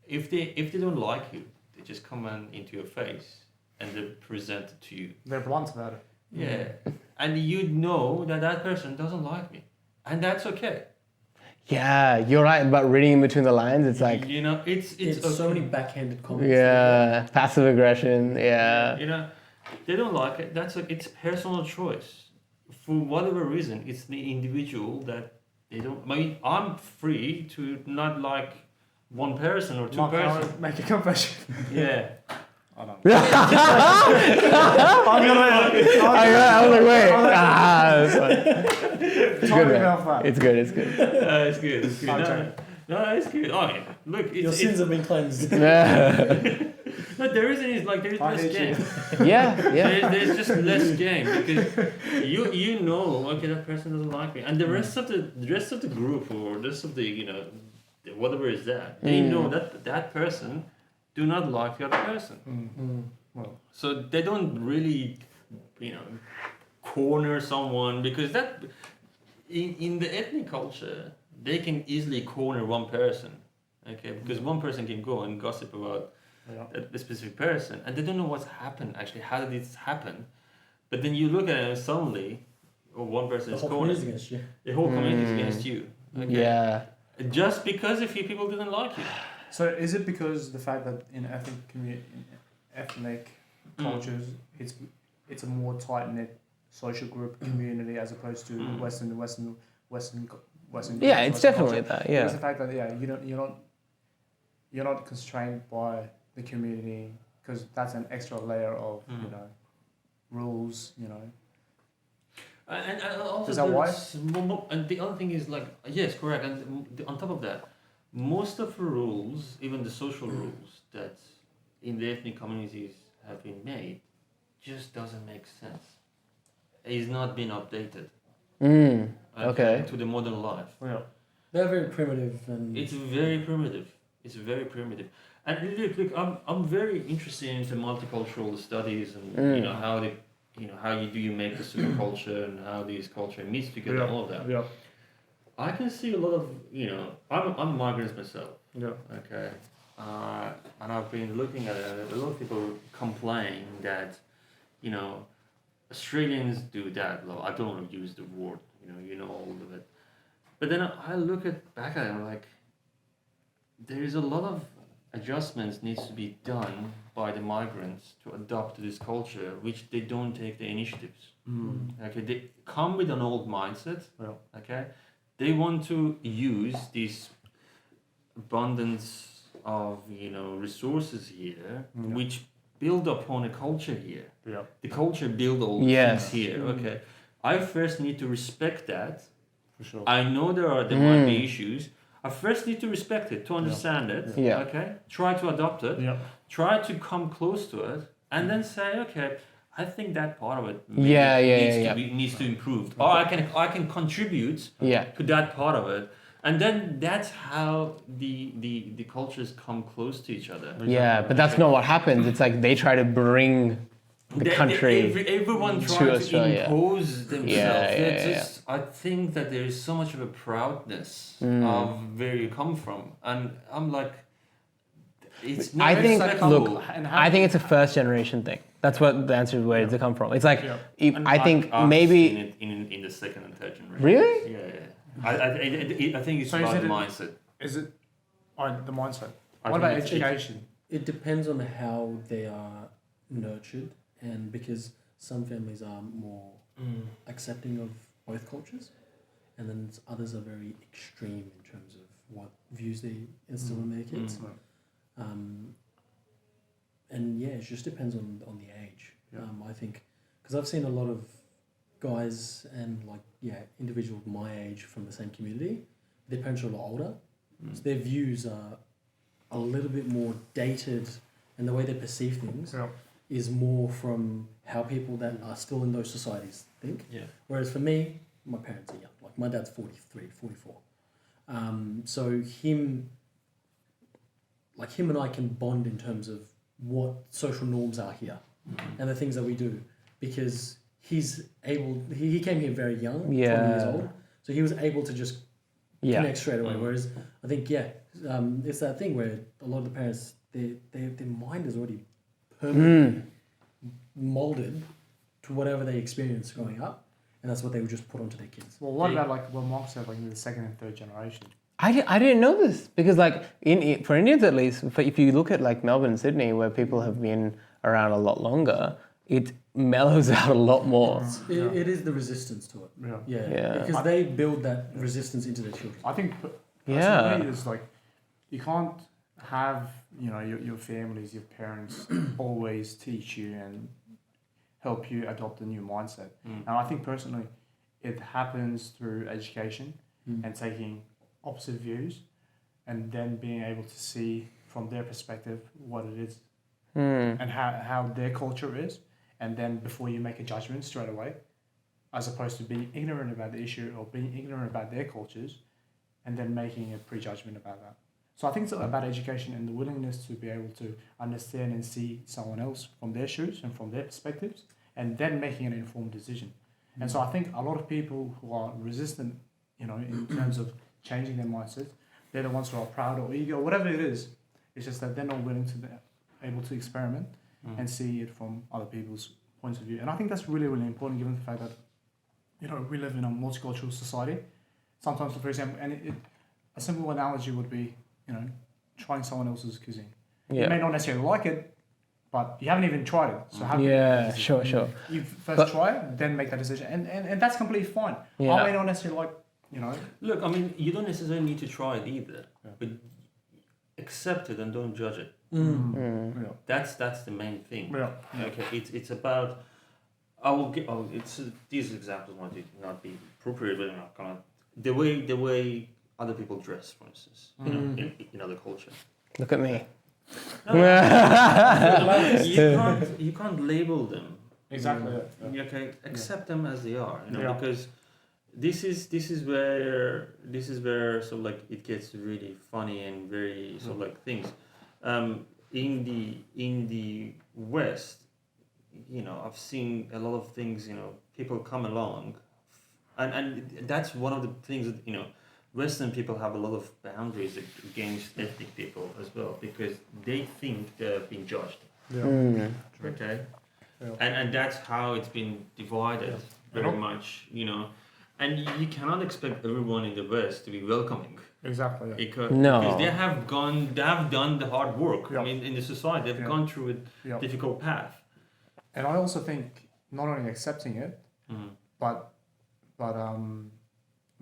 If they don't like you, they just come into your face and they present it to you. They're blunt about it. Yeah. And you know that person doesn't like me. And that's okay. Yeah, you're right about reading in between the lines. It's like... it's okay. so many backhanded comments. Yeah, passive aggression, yeah. They don't like it. It's personal choice. For whatever reason, it's the individual that they don't... I mean, I'm free to not like one person or two persons. Make a confession. Yeah. I don't I was like, wait. It's fine. It's good. It's good. No, it's good. I mean, look, your sins have been cleansed. No, there isn't. There's less game. Yeah. There's just less game because you know, okay, that person doesn't like me, and the rest of the group or the rest of the whatever is that, they know that person do not like the other person. Well, so they don't really, corner someone because that in the ethnic culture they can easily corner one person, okay? Because one person can go and gossip about the specific person, and they don't know what's happened actually. How did this happen? But then you look at it and suddenly, one person is cornered. Against you. The whole community is against you. Okay? Yeah. Just because a few people didn't like you. So is it because the fact that in ethnic cultures it's a more tight knit social group community as opposed to Western yeah, it's definitely culture? that. Yeah, it's the fact that you're not constrained by the community because that's an extra layer of rules. And also Is that why? and the other thing is like, yes, correct. And on top of that, most of the rules, even the social rules that in the ethnic communities have been made, just doesn't make sense. It's not been updated. Okay. To the modern life. Yeah. They're very primitive and It's very primitive. It's very primitive. And look, I'm very interested into multicultural studies and how you make the superculture and how these culture meets together, all of that. Yeah. I can see a lot of I'm migrants myself. Yeah. Okay. And I've been looking at it. A lot of people complain that, Australians do that. Well, I don't want to use the word, all of it. But then I look back at it and I'm like, there is a lot of adjustments needs to be done by the migrants to adopt to this culture, which they don't take the initiatives. Okay, they come with an old mindset. Yeah. Okay, they want to use this abundance of resources here, which build upon a culture here. Yeah. The culture build all Yes. things here. Okay, I first need to respect that. For sure. I know there might be issues. I first need to respect it, to understand it. Yeah. Okay. Try to adopt it. Yeah. Try to come close to it, and then say, okay, I think that part of it needs to improve, or I can contribute to that part of it, and then that's how the cultures come close to each other. Yeah, but that's not what happens. It's like they try to bring the country everyone to tries to Australia. impose themselves. Yeah. I think that there is so much of a proudness of where you come from, and I'm like, it's not I think, respectable. look, I think it's a first generation thing. That's what the answer is, where does it come from? It's like, I think I've maybe... seen it in the second and third generation. Really? Yeah. I think it's about the mindset. Is it the mindset? I What think about it's- education? it depends on how they are nurtured, and because some families are more accepting of both cultures, and then others are very extreme in terms of what views they instill in their kids. And it just depends on the age. I think, because I've seen a lot of guys and individuals my age from the same community, their parents are a lot older, so their views are a little bit more dated, and the way they perceive things is more from how people that are still in those societies think. Yeah. Whereas for me, my parents are young. Like my dad's 43, 44. So him and I can bond in terms of what social norms are here and the things that we do, because he came here very young, 20 years old, so he was able to just connect straight away. Whereas I think it's that thing where a lot of the parents, their mind is already permanently molded to whatever they experienced growing up, and that's what they would just put onto their kids. Well, what about what Mark said, in the second and third generation? I didn't know this, because for Indians at least, if you look at Melbourne and Sydney, where people have been around a lot longer, it mellows out a lot more. It is the resistance to it. Yeah. Because they build that resistance into their children. I think personally it's you can't have your families, your parents always teach you and help you adopt a new mindset. And I think personally it happens through education and taking opposite views, and then being able to see from their perspective what it is and how their culture is, and then before you make a judgment straight away, as opposed to being ignorant about the issue or being ignorant about their cultures and then making a prejudgment about that. So I think it's about education and the willingness to be able to understand and see someone else from their shoes and from their perspectives, and then making an informed decision. And so I think a lot of people who are resistant, in terms of changing their mindset, they're the ones who are proud or eager or whatever it is. It's just that they're not willing to be able to experiment and see it from other people's points of view. And I think that's really, really important, given the fact that we live in a multicultural society. Sometimes, for example, a simple analogy would be, trying someone else's cuisine. You may not necessarily like it, but you haven't even tried it. So how can you make a decision? Sure. You first try it, then make that decision, and that's completely fine. I may not necessarily like. Look, you don't necessarily need to try it either, but accept it and don't judge it. Yeah. That's the main thing. Yeah. Okay, it's about. I will get. Oh, it's these examples might not be appropriate, but kind of the way other people dress, for instance, in other culture. Look at me. You can't label them. Exactly. Yeah. Okay, accept them as they are. Yeah. Because this is where sort of like it gets really funny and very sort of like things. In the West, I've seen a lot of things. People come along, and that's one of the things that Western people have a lot of boundaries against ethnic people as well because they think they're being judged. Yeah. Okay, Yeah. and that's how it's been divided very much. And you cannot expect everyone in the West to be welcoming. Exactly. Yeah. Because they have done the hard work. Yeah. In the society, they've gone through a difficult path. And I also think not only accepting it, but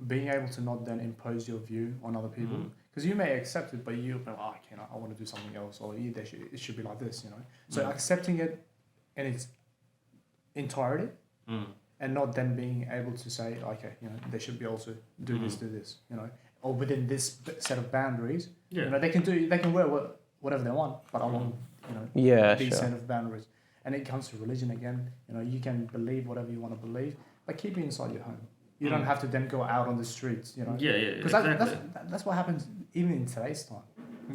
being able to not then impose your view on other people. Because you may accept it, but you'll be like, I want to do something else, or it should be like this, So accepting it in its entirety, and not then being able to say, okay, they should be able to do this, or within this set of boundaries, they can wear whatever they want, but I want, these set of boundaries. And it comes to religion again, you can believe whatever you want to believe, but keep it inside your home. You don't have to then go out on the streets, Because exactly. that's what happens even in today's time.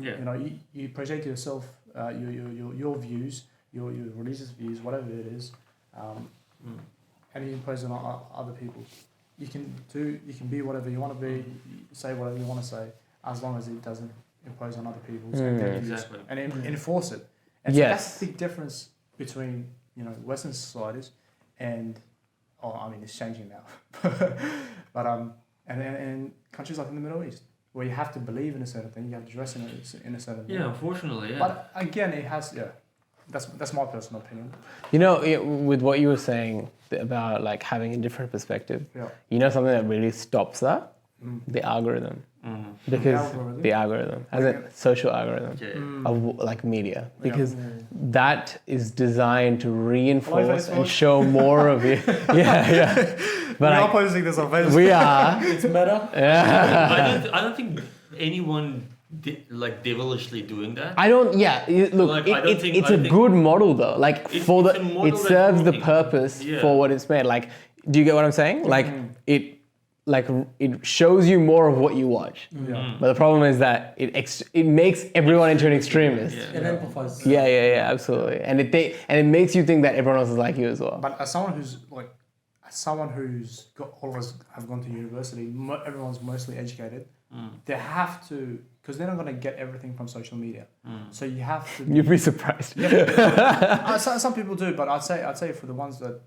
Yeah. You project yourself, your views, your religious views, whatever it is, and you impose it on other people. You can be whatever you want to be, say whatever you want to say, as long as it doesn't impose on other people Exactly. and enforce it. And so that's the big difference between Western societies and it's changing now, but and countries like in the Middle East where you have to believe in a certain thing, you have to dress in a certain way. Yeah, unfortunately, yeah. But again, it has that's my personal opinion. With what you were saying about like having a different perspective, something that really stops that, the algorithm. Because the algorithm, as a social algorithm of like media, because that is designed to reinforce and show more of you. But we are posting this on Facebook. We are. It's meta. I don't think anyone devilishly doing that. I don't. Yeah, look, it's a good model though. Like it serves the purpose for what it's made. Like, do you get what I'm saying? Like it shows you more of what you watch. But the problem is that it makes everyone into an extremist. It amplifies. Yeah, absolutely. And it makes you think that everyone else is like you as well. But as someone who's always have gone to university, everyone's mostly educated. They have to, because they're not going to get everything from social media. So you have to. You'd be surprised. Some people do, but I'd say for the ones that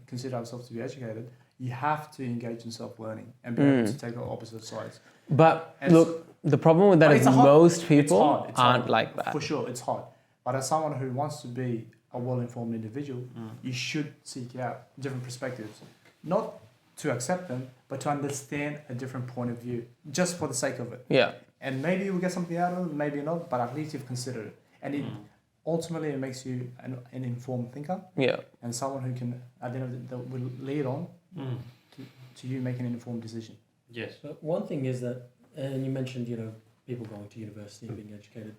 consider ourselves to be educated, you have to engage in self-learning and be able to take the opposite sides. But look, the problem with that is most people it's aren't hard. like that. For sure, it's hard. But as someone who wants to be a well-informed individual, you should seek out different perspectives. Not to accept them, but to understand a different point of view, just for the sake of it. Yeah. And maybe you'll get something out of it, maybe not, but at least you've considered it. And ultimately it makes you an informed thinker. Yeah. And someone who can, at the end of the day, will lead on to you making an informed decision. Yes. But one thing is that, and you mentioned, people going to university and being educated.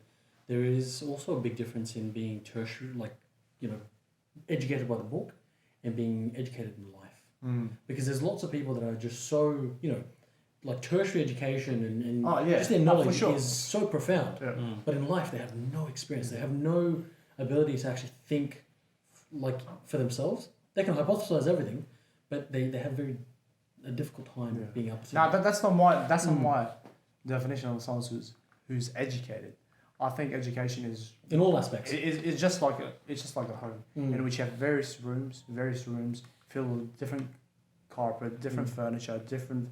There is also a big difference in being tertiary, educated by the book, and being educated in life. Because there's lots of people that are just so, like tertiary education and just their knowledge is so profound. Yeah. But in life, they have no experience. They have no ability to actually think for themselves. They can hypothesize everything, but they have a difficult time being able to. No, that's not my definition of someone who's educated. I think education is in all aspects. It's just like a home in which you have various rooms filled with different carpet, different furniture, different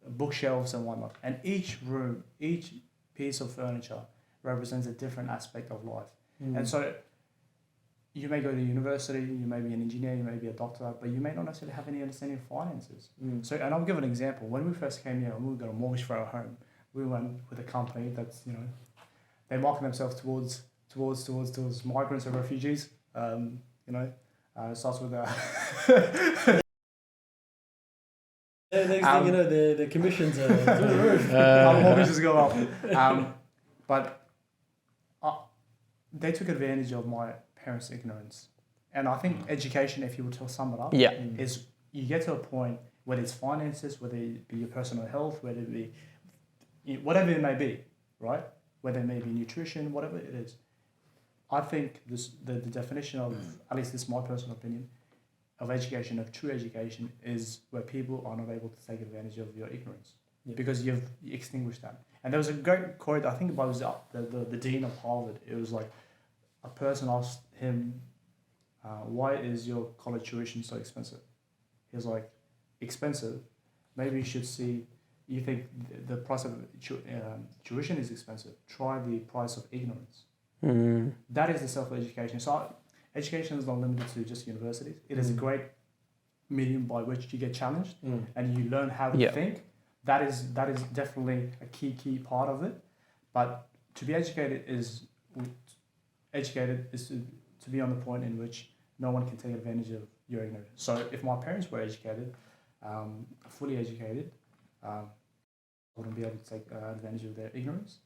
bookshelves and whatnot. And each room, each piece of furniture represents a different aspect of life. And so you may go to university, you may be an engineer, you may be a doctor, but you may not necessarily have any understanding of finances. So, and I'll give an example. When we first came here and we got a mortgage for our home, we went with a company that's, they market themselves towards migrants and refugees. It starts with Next thing you know, the commissions are through the roof. mortgages go up. But they took advantage of my parents' ignorance. And I think education, if you were to sum it up, is you get to a point, whether it's finances, whether it be your personal health, whether it be whatever it may be, right? Whether it may be nutrition, whatever it is. I think the definition of, at least this is my personal opinion, of education, of true education, is where people are not able to take advantage of your ignorance because you've extinguished that. And there was a great quote, I think it was the dean of Harvard. It was like a person asked him, why is your college tuition so expensive? He was like, expensive? Maybe you should see, you think the price of tuition is expensive. Try the price of ignorance. Mm. That is the self-education. So education is not limited to just universities. It is a great medium by which you get challenged and you learn how to think. That is definitely a key part of it. But to be educated is to be on the point in which no one can take advantage of your ignorance. So if my parents were educated, fully educated, I wouldn't be able to take advantage of their ignorance,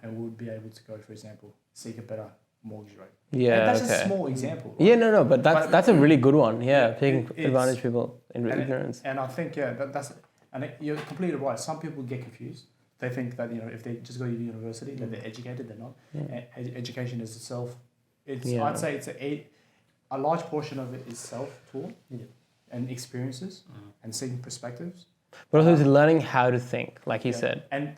and would be able to go, for example, seek a better mortgage rate. Yeah, and that's a small example. Right? Yeah, no, but that's a really good one. Yeah, taking advantage of people in ignorance. And I think you're completely right. Some people get confused. They think that if they just go to university, that they're educated. They're not. Yeah. Education is itself. I'd say it's a large portion of it is self-taught and experiences and seeking perspectives. But also it's learning how to think, like you said. And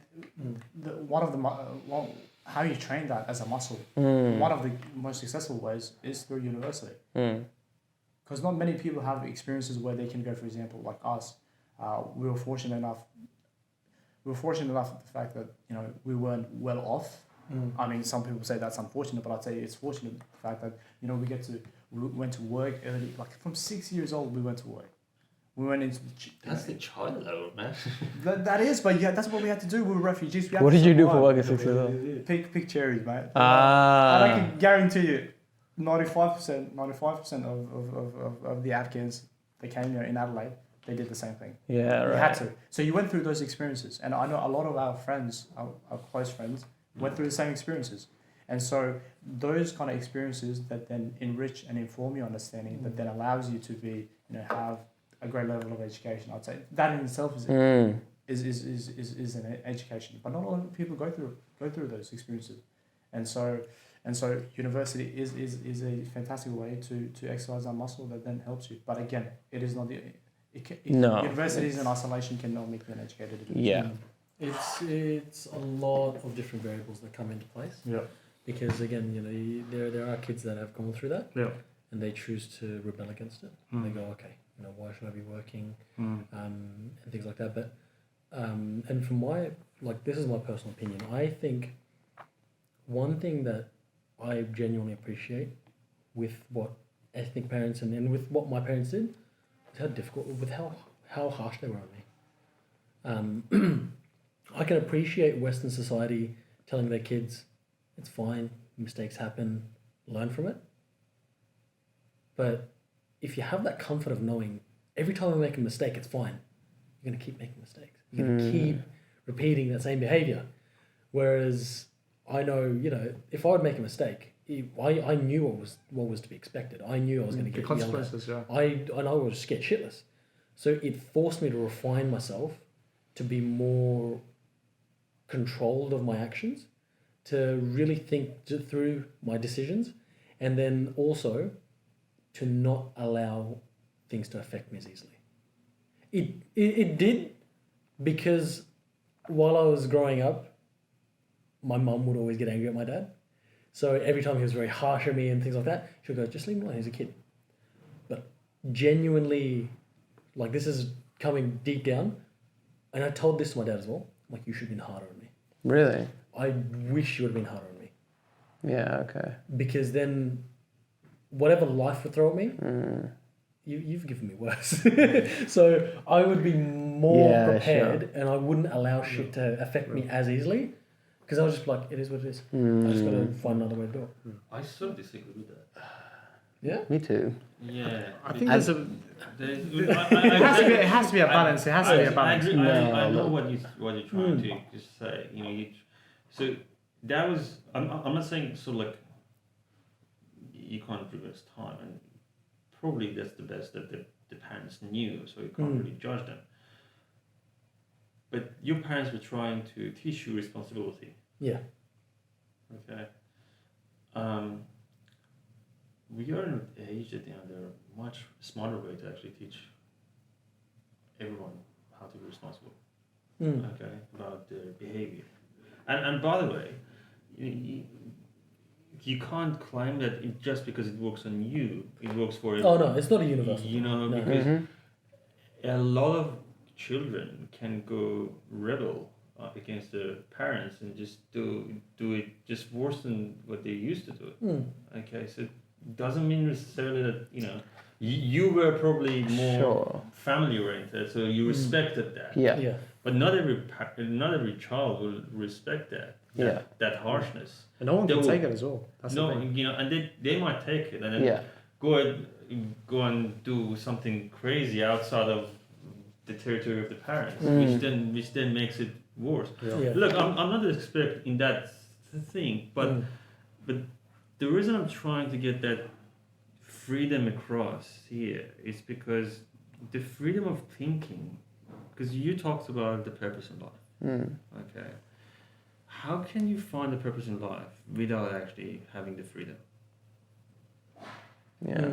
how you train that as a muscle. One of the most successful ways is through university. Because not many people have experiences where they can go, for example, like us. We were fortunate enough with the fact that we weren't well off. I mean, some people say that's unfortunate, but I'd say it's fortunate the fact that we went to work early. Like from 6 years old, we went to work. We went into that's the child level, man. that is, but that's what we had to do. We were refugees. What did you do for work at 6 years old? Pick cherries, mate. And Ah. I can guarantee you, 95% of the Afghans that came here in Adelaide, they did the same thing. Yeah, right. You had to. So you went through those experiences, and I know a lot of our friends, our close friends, went through the same experiences. And so those kind of experiences that then enrich and inform your understanding, that then allows you to be, have a great level of education. I'd say that in itself is an education. But not a lot of people go through those experiences. And so university is a fantastic way to exercise that muscle that then helps you. But again, it is not universities in isolation cannot make you an educated individual. Yeah. It's a lot of different variables that come into place. Yeah. Because again, there are kids that have gone through that. Yeah. And they choose to rebel against it. They go, okay, why should I be working? And things like that. But and from this is my personal opinion. I think one thing that I genuinely appreciate with what ethnic parents and with what my parents did is how harsh they were on me. I can appreciate Western society telling their kids, it's fine, mistakes happen, learn from it. But if you have that comfort of knowing every time I make a mistake, it's fine, you're going to keep making mistakes. You're going to keep repeating that same behavior. Whereas I know, if I would make a mistake, I knew what was to be expected. I knew I was going to get consequences. Younger. I was just get shitless. So it forced me to refine myself to be more controlled of my actions, to really think through my decisions, and then also to not allow things to affect me as easily. It did, because while I was growing up, my mum would always get angry at my dad. So every time he was very harsh on me and things like that, she would go, just leave him alone, he's a kid. But genuinely, this is coming deep down, and I told this to my dad as well, you should have been harder on me. Really? I wish you would have been harder on me. Yeah, okay. Because then whatever life would throw at me, you've given me worse. So I would be more prepared, and I wouldn't allow shit to affect me as easily, Because I was just like, it is what it is. I just got to find another way to do it. I sort of disagree with that. Yeah? Me too. Yeah. I think there's a. There's, It has to be a balance. It has to be a balance. I know what you're trying to just say. You know, so that was. I'm not saying sort of like you can't reverse time, and probably that's the best that the parents knew, so you can't really judge them. But your parents were trying to teach you responsibility. Yeah. Okay. We are in an age that there are much smarter way to actually teach everyone how to be responsible. Okay, about their behavior. And by the way, you can't claim that just because it works on you, it works for Oh no, it's not a universal. you know, No. because a lot of children can go rebel against their parents and just do it just worse than what they used to do. Okay, so it doesn't mean necessarily that you were probably more family oriented, so you respected that. Yeah. But not every child will respect that harshness. And no one can take it as well. That's the thing. And they might take it and then go and do something crazy outside of the territory of the parents, which then makes it worse. Yeah. Look, I'm not an expert in that thing, but the reason I'm trying to get that freedom across here is because the freedom of thinking, because you talked about the purpose in life. Okay. How can you find the purpose in life without actually having the freedom? Yeah.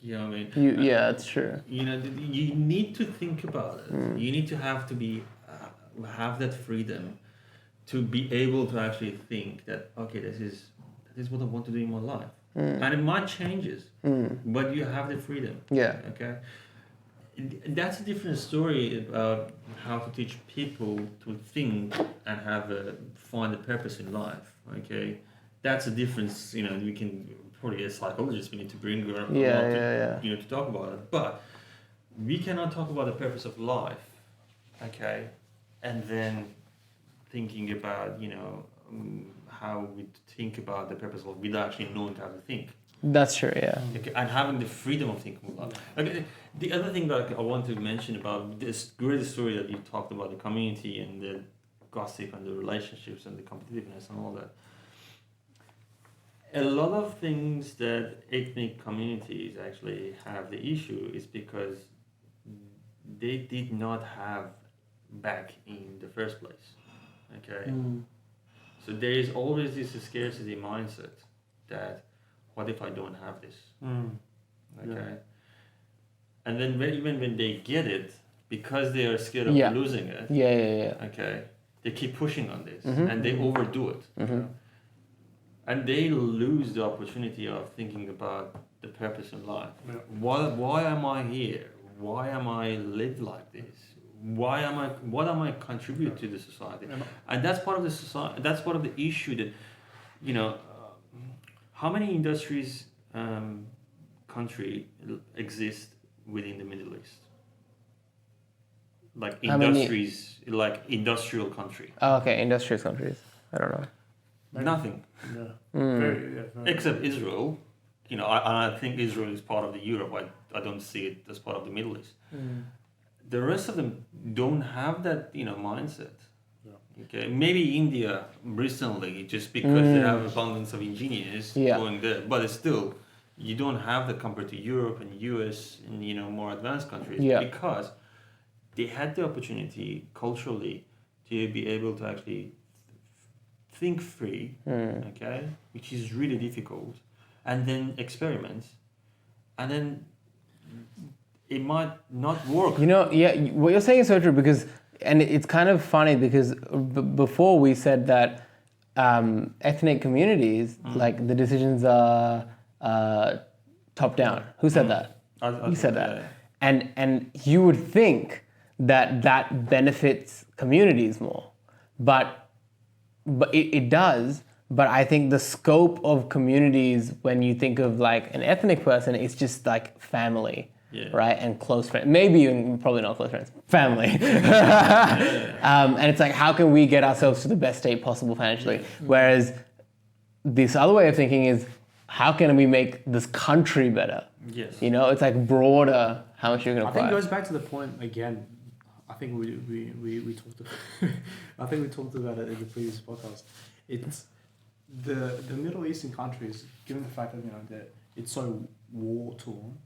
You know what I mean? Yeah, it's true. You need to think about it. You need to have that freedom to be able to actually think that, okay, this is what I want to do in my life. And it might changes, but you have the freedom. Yeah. Okay. That's a different story about how to teach people to think and find a purpose in life. Okay. That's a difference, we can probably as psychologists we need to bring her to talk about it. But we cannot talk about the purpose of life, okay, and then thinking about how we think about the purpose of life without actually knowing how to think. That's true, yeah. Okay, and having the freedom of thinking about life. Okay, the other thing that I want to mention about this great story that you talked about, the community and the gossip and the relationships and the competitiveness and all that. A lot of things that ethnic communities actually have the issue is because they did not have back in the first place. Okay? So there is always this scarcity mindset that, what if I don't have this? Okay? Yeah. And then even when they get it, because they are scared of losing it, okay, they keep pushing on this and they overdo it. And they lose the opportunity of thinking about the purpose in life. Yeah. Why am I here? Why am I live like this? What am I contribute to the society? And that's part of the society. That's part of the issue that, how many industries country exist within the Middle East? Like industries, like industrial country. Oh, okay, industrial countries. I don't know. Nothing. Yeah. Very. Except Israel. I think Israel is part of the Europe. I don't see it as part of the Middle East. The rest of them don't have that, mindset. Yeah. Okay. Maybe India recently, just because they have abundance of engineers going there, but still, you don't have that compared to Europe and US and more advanced countries because they had the opportunity culturally to be able to actually think free, okay, which is really difficult, and then experiment, and then it might not work. What you're saying is so true because, and it's kind of funny because before we said that ethnic communities, like the decisions are top down. Who said that? You said that. Yeah. And you would think that benefits communities more, but it does, but I think the scope of communities when you think of like an ethnic person is just like family. right? And close friends, maybe even probably not close friends, family. And it's like, how can we get ourselves to the best state possible financially? Whereas this other way of thinking is, how can we make this country better? Yes. You know, it's like broader how much you're going to I think apply. it goes back to the point again. I think we talked. I think we talked about it in the previous podcast. It's the Middle Eastern countries, given the fact that that it's so war torn,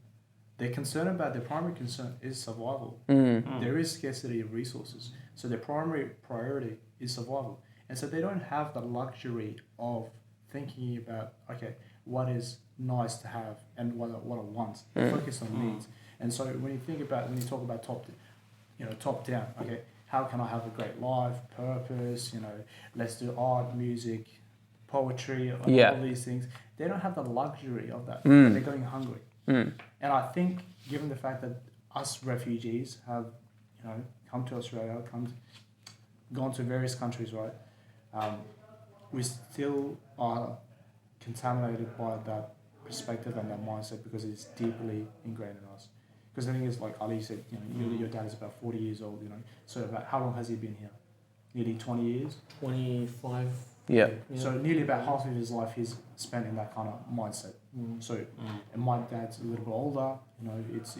they're concerned about their primary concern is survival. There is scarcity of resources, so their primary priority is survival, and so they don't have the luxury of thinking about what is nice to have and what I want. They focus on needs, and so when you talk about top down, how can I have a great life, purpose, let's do art, music, poetry, all these things. They don't have the luxury of that. They're going hungry. And I think given the fact that us refugees have, come to Australia, gone to various countries, right? We still are contaminated by that perspective and that mindset because it's deeply ingrained in us. Because the thing is, like Ali said, your dad is about 40 years old, so about how long has he been here? Nearly 20 years? 25. Yeah. So nearly about half of his life he's spent in that kind of mindset. So, and my dad's a little bit older, it's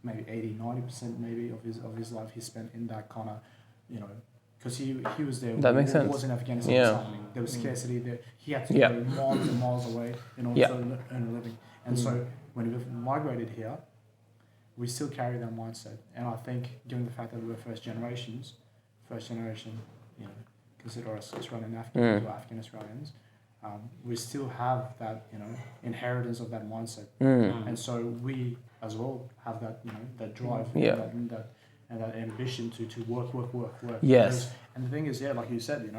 maybe 80-90% maybe of his life he spent in that kind of, because he was there. That makes sense. Was in Afghanistan was happening. There was scarcity there. He had to go miles and miles away in order to earn a living. And so when we migrated here, we still carry that mindset. And I think given the fact that we're first generation, consider us Australian Afghans or Afghan Australians, we still have that, inheritance of that mindset. And so we as well have that, that drive and that ambition to work. Yes. And the thing is, like you said,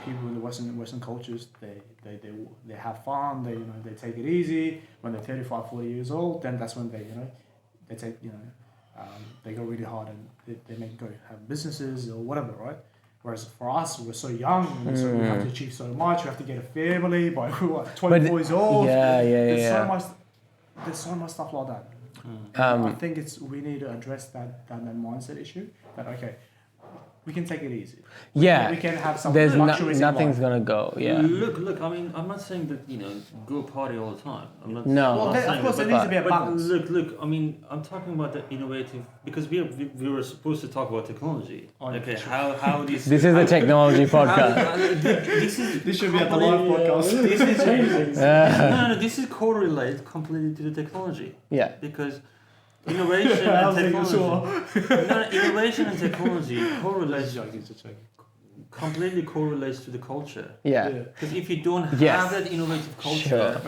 people in the Western cultures, they have fun, they take it easy. When they're 35, 40 years old, then that's when they take, they go really hard and they may go have businesses or whatever, right? Whereas for us, we're so young, and so we have to achieve so much. We have to get a family by 24 years old. There's so much stuff like that. I think we need to address that mindset issue. That we can take it easy. We can have some luxuries. Nothing's gonna go. Yeah. Look. I mean, I'm not saying that go party all the time. I'm not. No. Well, of course, there needs to be a balance. Look. I mean, I'm talking about the innovative because we were supposed to talk about technology. How this. This is the technology podcast. This should be at the live podcast. This is no. This is correlated completely to the technology. Yeah. Because. Innovation and technology. Innovation and technology correlates. Completely correlates to the culture. Yeah. Because if you don't have that innovative culture,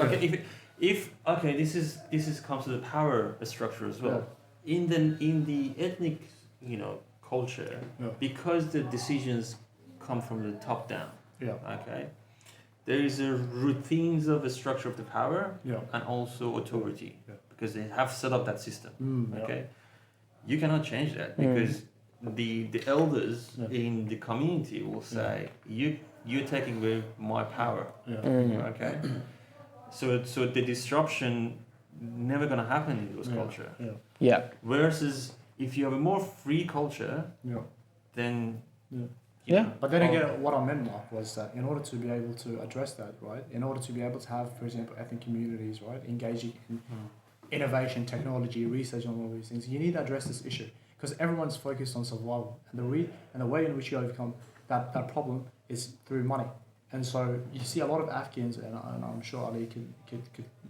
if this is comes to the power structure as well. In the ethnic culture, because the decisions come from the top down. There is a routines of the structure of the power and also authority. Because they have set up that system. You cannot change that because the elders in the community will say you're taking away my power. So the disruption never gonna happen in those culture. Whereas if you have a more free culture, then But then again, what I meant, Mark, was that in order to be able to address that, right? In order to be able to have, for example, ethnic communities, right, engaging in innovation, technology, research on all these things, you need to address this issue because everyone's focused on survival, and the way in which you overcome that problem is through money. And so you see a lot of Afghans, and I'm sure Ali could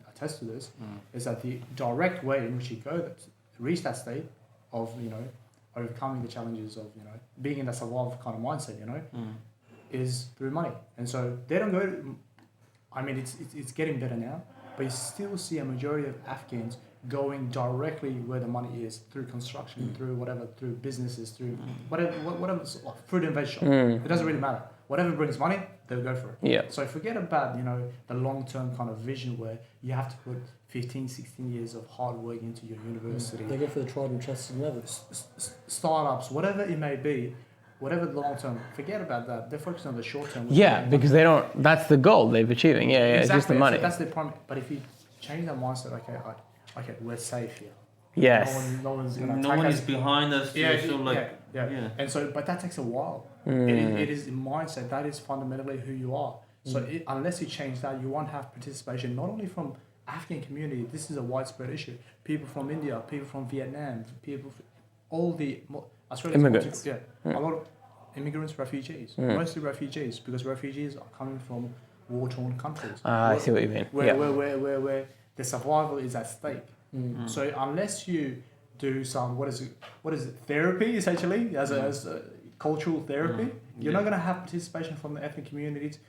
attest to this, is that the direct way in which you reach that state of overcoming the challenges of being in that survival kind of mindset, is through money. And so they don't go. I mean, it's getting better now. But you still see a majority of Afghans going directly where the money is through construction, through businesses, through whatever like fruit and veg shop. It doesn't really matter. Whatever brings money, they'll go for it. Yeah. So forget about the long-term kind of vision where you have to put 15, 16 years of hard work into your university. They go for the tried and trusted methods. Startups, whatever it may be. Whatever the long term, forget about that. They're focused on the short term. Because they don't. That's the goal they're achieving. Exactly. It's just the money. So that's the problem. But if you change that mindset, okay, we're safe here. Yes. No one's gonna No attack one us. is behind us. Yeah, to sort of like, yeah. And so, but that takes a while. Mm. It is a mindset. That is fundamentally who you are. So unless you change that, you won't have participation, not only from African community. This is a widespread issue. People from India, people from Vietnam, all the Australians. Immigrants. A lot of immigrants, refugees. Mostly refugees, because refugees are coming from war-torn countries. I see what you mean. Where the survival is at stake. So unless you do some what is it therapy essentially as a cultural therapy, you're not going to have participation from the ethnic communities.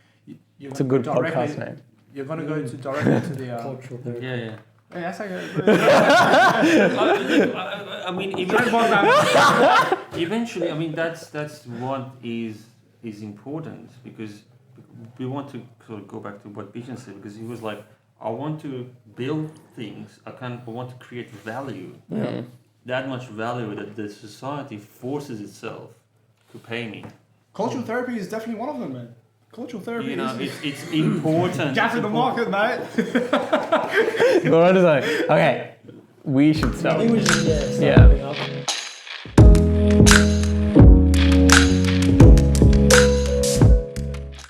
It's a good podcast name. You're going to go directly to the Cultural therapy. yeah. yeah, that's like I mean, eventually, I mean, that's what is important, because we want to sort of go back to what Bishan said, because he was like, I want to build things. I want to create value. Yeah. That much value that the society forces itself to pay me. cultural therapy is definitely one of them, man. Cultural therapy. You know, it's important. Gather the market, mate. Go on to something. Okay, we should I stop. think we should start Yeah. wrapping up.